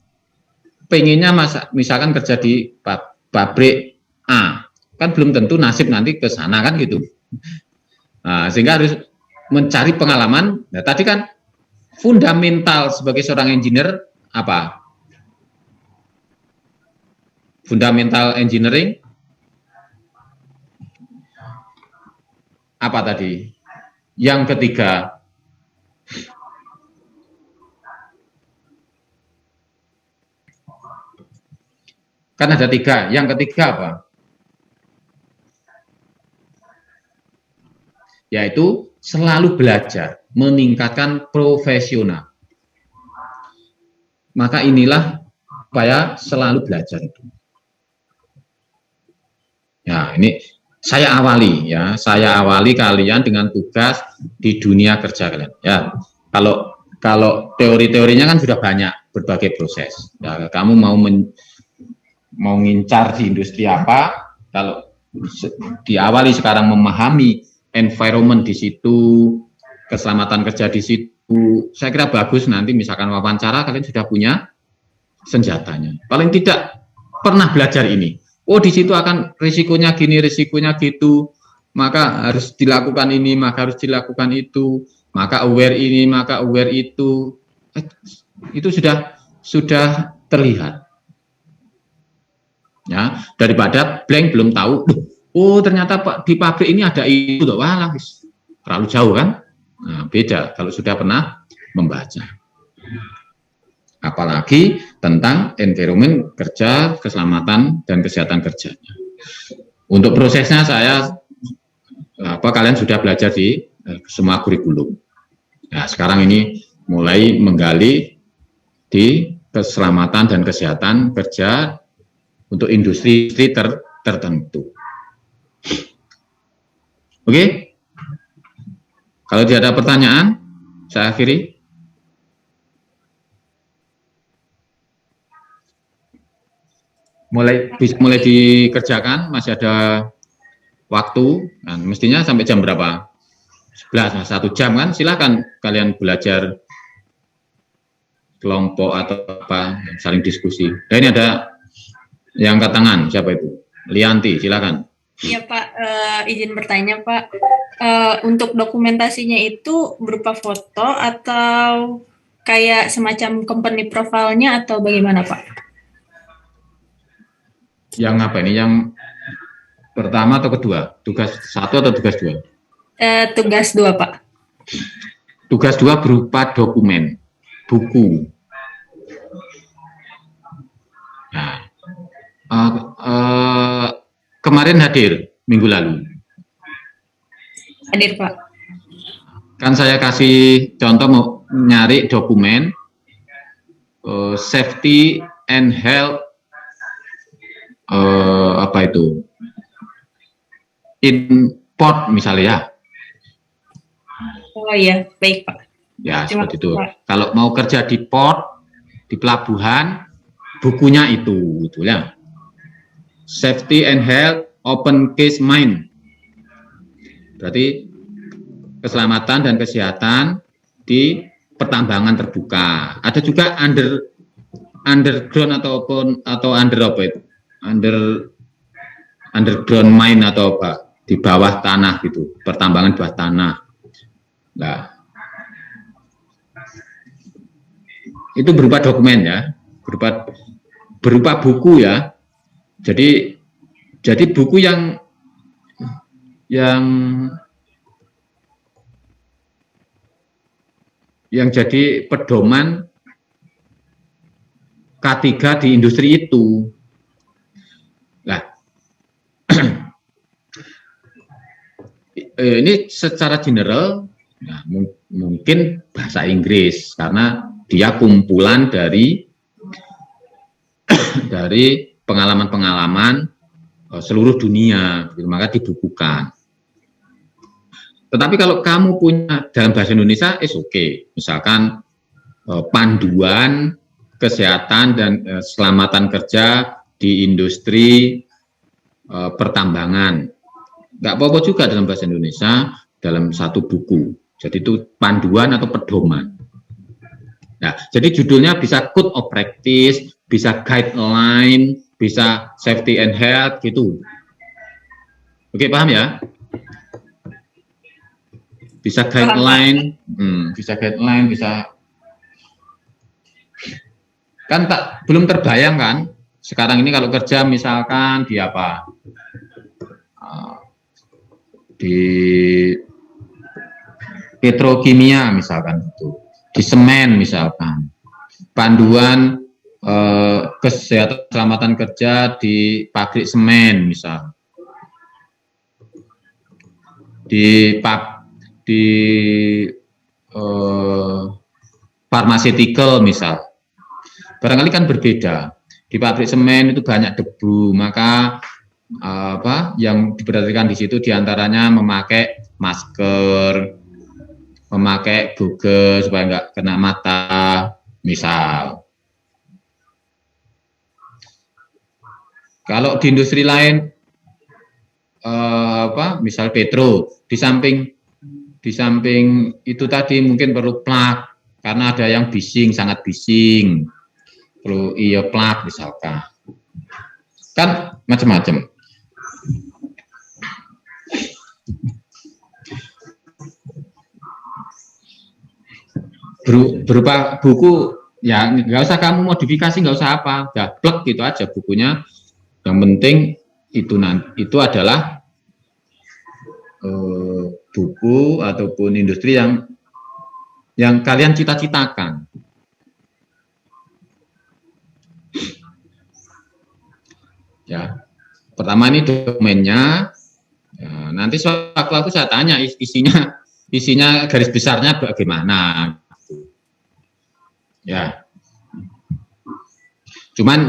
pengennya misalkan kerja di pabrik A, kan belum tentu nasib nanti ke sana kan gitu. Nah, sehingga harus mencari pengalaman. Nah, tadi kan fundamental sebagai seorang engineer apa? Fundamental engineering apa tadi? Yang ketiga, kan ada 3. Yang ketiga apa? Yaitu selalu belajar, meningkatkan profesional. Maka inilah supaya selalu belajar itu. Ya, ini saya awali kalian dengan tugas di dunia kerja kalian. Ya, kalau teori-teorinya kan sudah banyak berbagai proses. Ya, kamu mau ngincar di industri apa? Kalau diawali sekarang memahami environment di situ, keselamatan kerja di situ, saya kira bagus. Nanti misalkan wawancara kalian sudah punya senjatanya. Paling tidak pernah belajar ini. Oh, di situ akan risikonya gini, risikonya gitu, maka harus dilakukan ini, maka harus dilakukan itu, maka aware ini, maka aware itu. Itu sudah terlihat. Ya, daripada blank belum tahu, oh ternyata Pak di pabrik ini ada itu, wah terlalu jauh kan? Nah, beda kalau sudah pernah membaca. Apalagi tentang environment kerja, keselamatan dan kesehatan kerjanya. Untuk prosesnya kalian sudah belajar di semua kurikulum. Nah, sekarang ini mulai menggali di keselamatan dan kesehatan kerja untuk industri tertentu. Oke? Kalau tidak ada pertanyaan, saya akhiri. Mulai dikerjakan, masih ada waktu. Nah, mestinya sampai jam berapa? 11, 1 jam kan? Silakan kalian belajar kelompok atau apa, saling diskusi. Dan ini ada yang angkat tangan, siapa itu? Lianti, silakan. Iya Pak, izin bertanya Pak, untuk dokumentasinya itu berupa foto atau kayak semacam company profile-nya atau bagaimana Pak? Yang apa ini? Yang pertama atau kedua? Tugas 1 atau tugas 2? Tugas 2 Pak. Tugas 2 berupa dokumen, buku. Nah, kemarin hadir minggu lalu. Hadir Pak. Kan saya kasih contoh mau nyari dokumen safety and health apa itu import misalnya ya. Oh iya, baik Pak. Ya seperti itu. Pak. Kalau mau kerja di port, di pelabuhan, bukunya itu ya. Safety and health open case mine. Berarti keselamatan dan kesehatan di pertambangan terbuka. Ada juga underground atau under apa itu? Underground mine atau apa? Di bawah tanah gitu, pertambangan bawah tanah. Nah, itu berupa dokumen ya, berupa buku ya. Jadi buku yang yang jadi pedoman K3 di industri itu. Nah, ini secara general, nah, mungkin bahasa Inggris karena dia kumpulan dari pengalaman-pengalaman seluruh dunia, maka dibukukan. Tetapi kalau kamu punya dalam bahasa Indonesia, oke. Misalkan panduan kesehatan dan keselamatan kerja di industri pertambangan. Nggak apa-apa juga dalam bahasa Indonesia dalam satu buku. Jadi itu panduan atau pedoman. Nah, jadi judulnya bisa code of practice, bisa guideline, bisa safety and health gitu. Oke, paham ya? Bisa guideline, bisa kan belum terbayang kan? Sekarang ini kalau kerja misalkan di apa? Di petrokimia misalkan itu, di semen misalkan. Panduan kesehatan keselamatan kerja di pabrik semen misal. Di pharmaceutical misal, barangkali kan berbeda. Di pabrik semen itu banyak debu, maka yang diperhatikan di situ diantaranya memakai masker, memakai goggle supaya nggak kena mata, misal. Kalau di industri lain, misal petro, di samping itu tadi mungkin perlu plug karena ada yang bising, sangat bising, perlu plug misalkan, kan macam-macam. Berupa buku ya, nggak usah kamu modifikasi, nggak usah apa, udah plug gitu aja bukunya. Yang penting itu adalah buku ataupun industri yang kalian cita-citakan. Ya, pertama ini dokumennya. Ya, nanti suatu saya tanya isinya garis besarnya bagaimana. Ya, cuman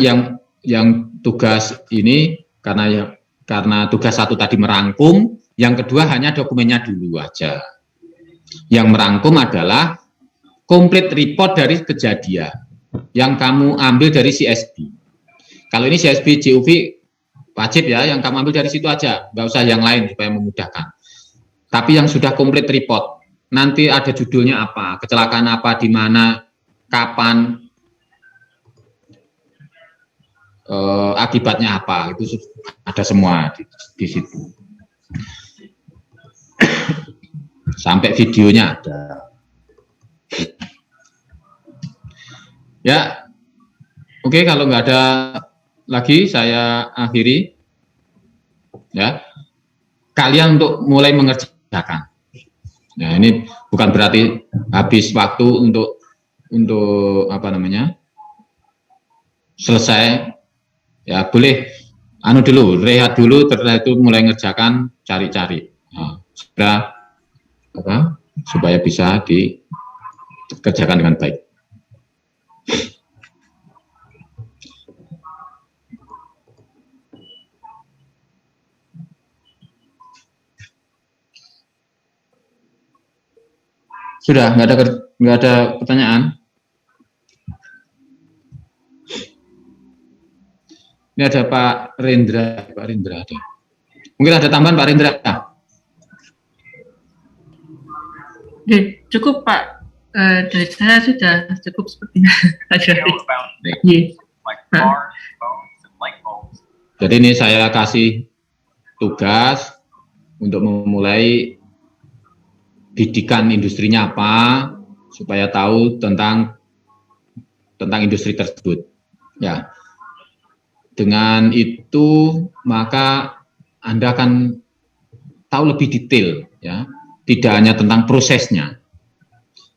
yang tugas ini karena tugas satu tadi merangkum, yang kedua hanya dokumennya dulu aja. Yang merangkum adalah complete report dari kejadian yang kamu ambil dari CSB. Kalau ini CSB JUV wajib ya, yang kamu ambil dari situ aja, nggak usah yang lain supaya memudahkan. Tapi yang sudah complete report, nanti ada judulnya apa, kecelakaan apa, di mana, kapan, akibatnya apa, itu ada semua di situ. Sampai videonya ada. Ya, oke, kalau nggak ada lagi saya akhiri. Ya, kalian untuk mulai mengerjakan. Nah, ini bukan berarti habis waktu untuk selesai. Ya, boleh dulu, rehat dulu, setelah itu mulai ngerjakan, cari-cari. Nah, supaya bisa dikerjakan dengan baik. Sudah, nggak ada pertanyaan. Ini ada Pak Rendra ada. Mungkin ada tambahan Pak Rendra. Cukup Pak, dari saya sudah cukup sepertinya. Jadi ini saya kasih tugas untuk memulai bidikan industrinya apa, supaya tahu tentang industri tersebut. Ya, dengan itu maka Anda akan tahu lebih detail, ya, tidak hanya tentang prosesnya.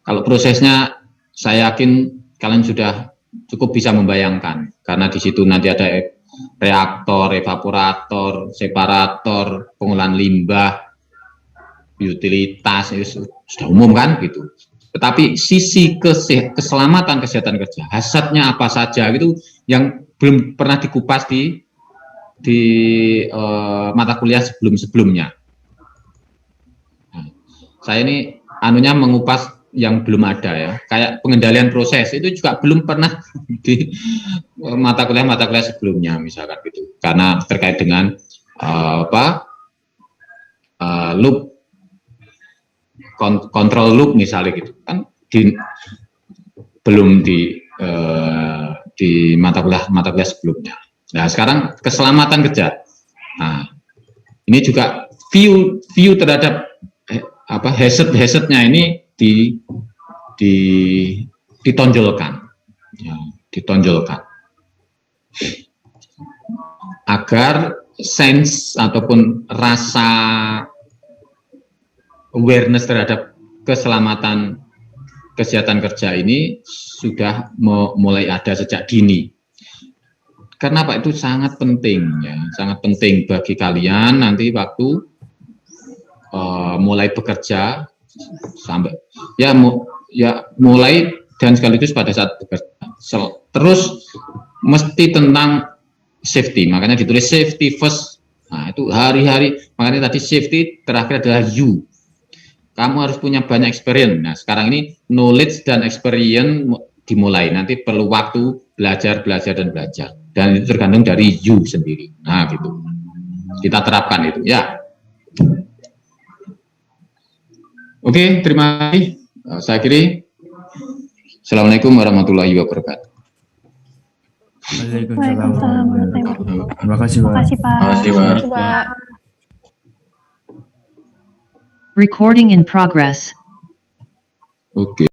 Kalau prosesnya, saya yakin kalian sudah cukup bisa membayangkan, karena di situ nanti ada reaktor, evaporator, separator, pengolahan limbah, utilitas, itu sudah umum kan gitu. Tetapi sisi keselamatan kesehatan kerja, hazardnya apa saja gitu yang belum pernah dikupas di mata kuliah sebelumnya. Nah, saya ini mengupas yang belum ada ya, kayak pengendalian proses itu juga belum pernah di mata kuliah sebelumnya misalkan gitu, karena terkait dengan loop, kontrol loop misalnya gitu kan, belum di mata kuliah sebelumnya. Nah, sekarang keselamatan kerja. Nah, ini juga view terhadap hazard-nya ini ditonjolkan, ya, ditonjolkan agar sense ataupun rasa awareness terhadap keselamatan kesehatan kerja ini sudah mulai ada sejak dini. Karena Pak itu sangat penting, ya, sangat penting bagi kalian nanti waktu mulai bekerja sampai mulai dan sekaligus pada saat bekerja. Terus mesti tentang safety, makanya ditulis safety first. Nah, itu hari-hari, makanya tadi safety terakhir adalah you. Kamu harus punya banyak experience. Nah, sekarang ini knowledge dan experience dimulai. Nanti perlu waktu belajar. Dan itu tergantung dari you sendiri. Nah, gitu. Kita terapkan itu, ya. Oke, terima kasih. Saya akhiri. Assalamualaikum warahmatullahi wabarakatuh. Waalaikumsalam. Terima kasih, Pak. Terima kasih, Pak. Recording in progress. Oke.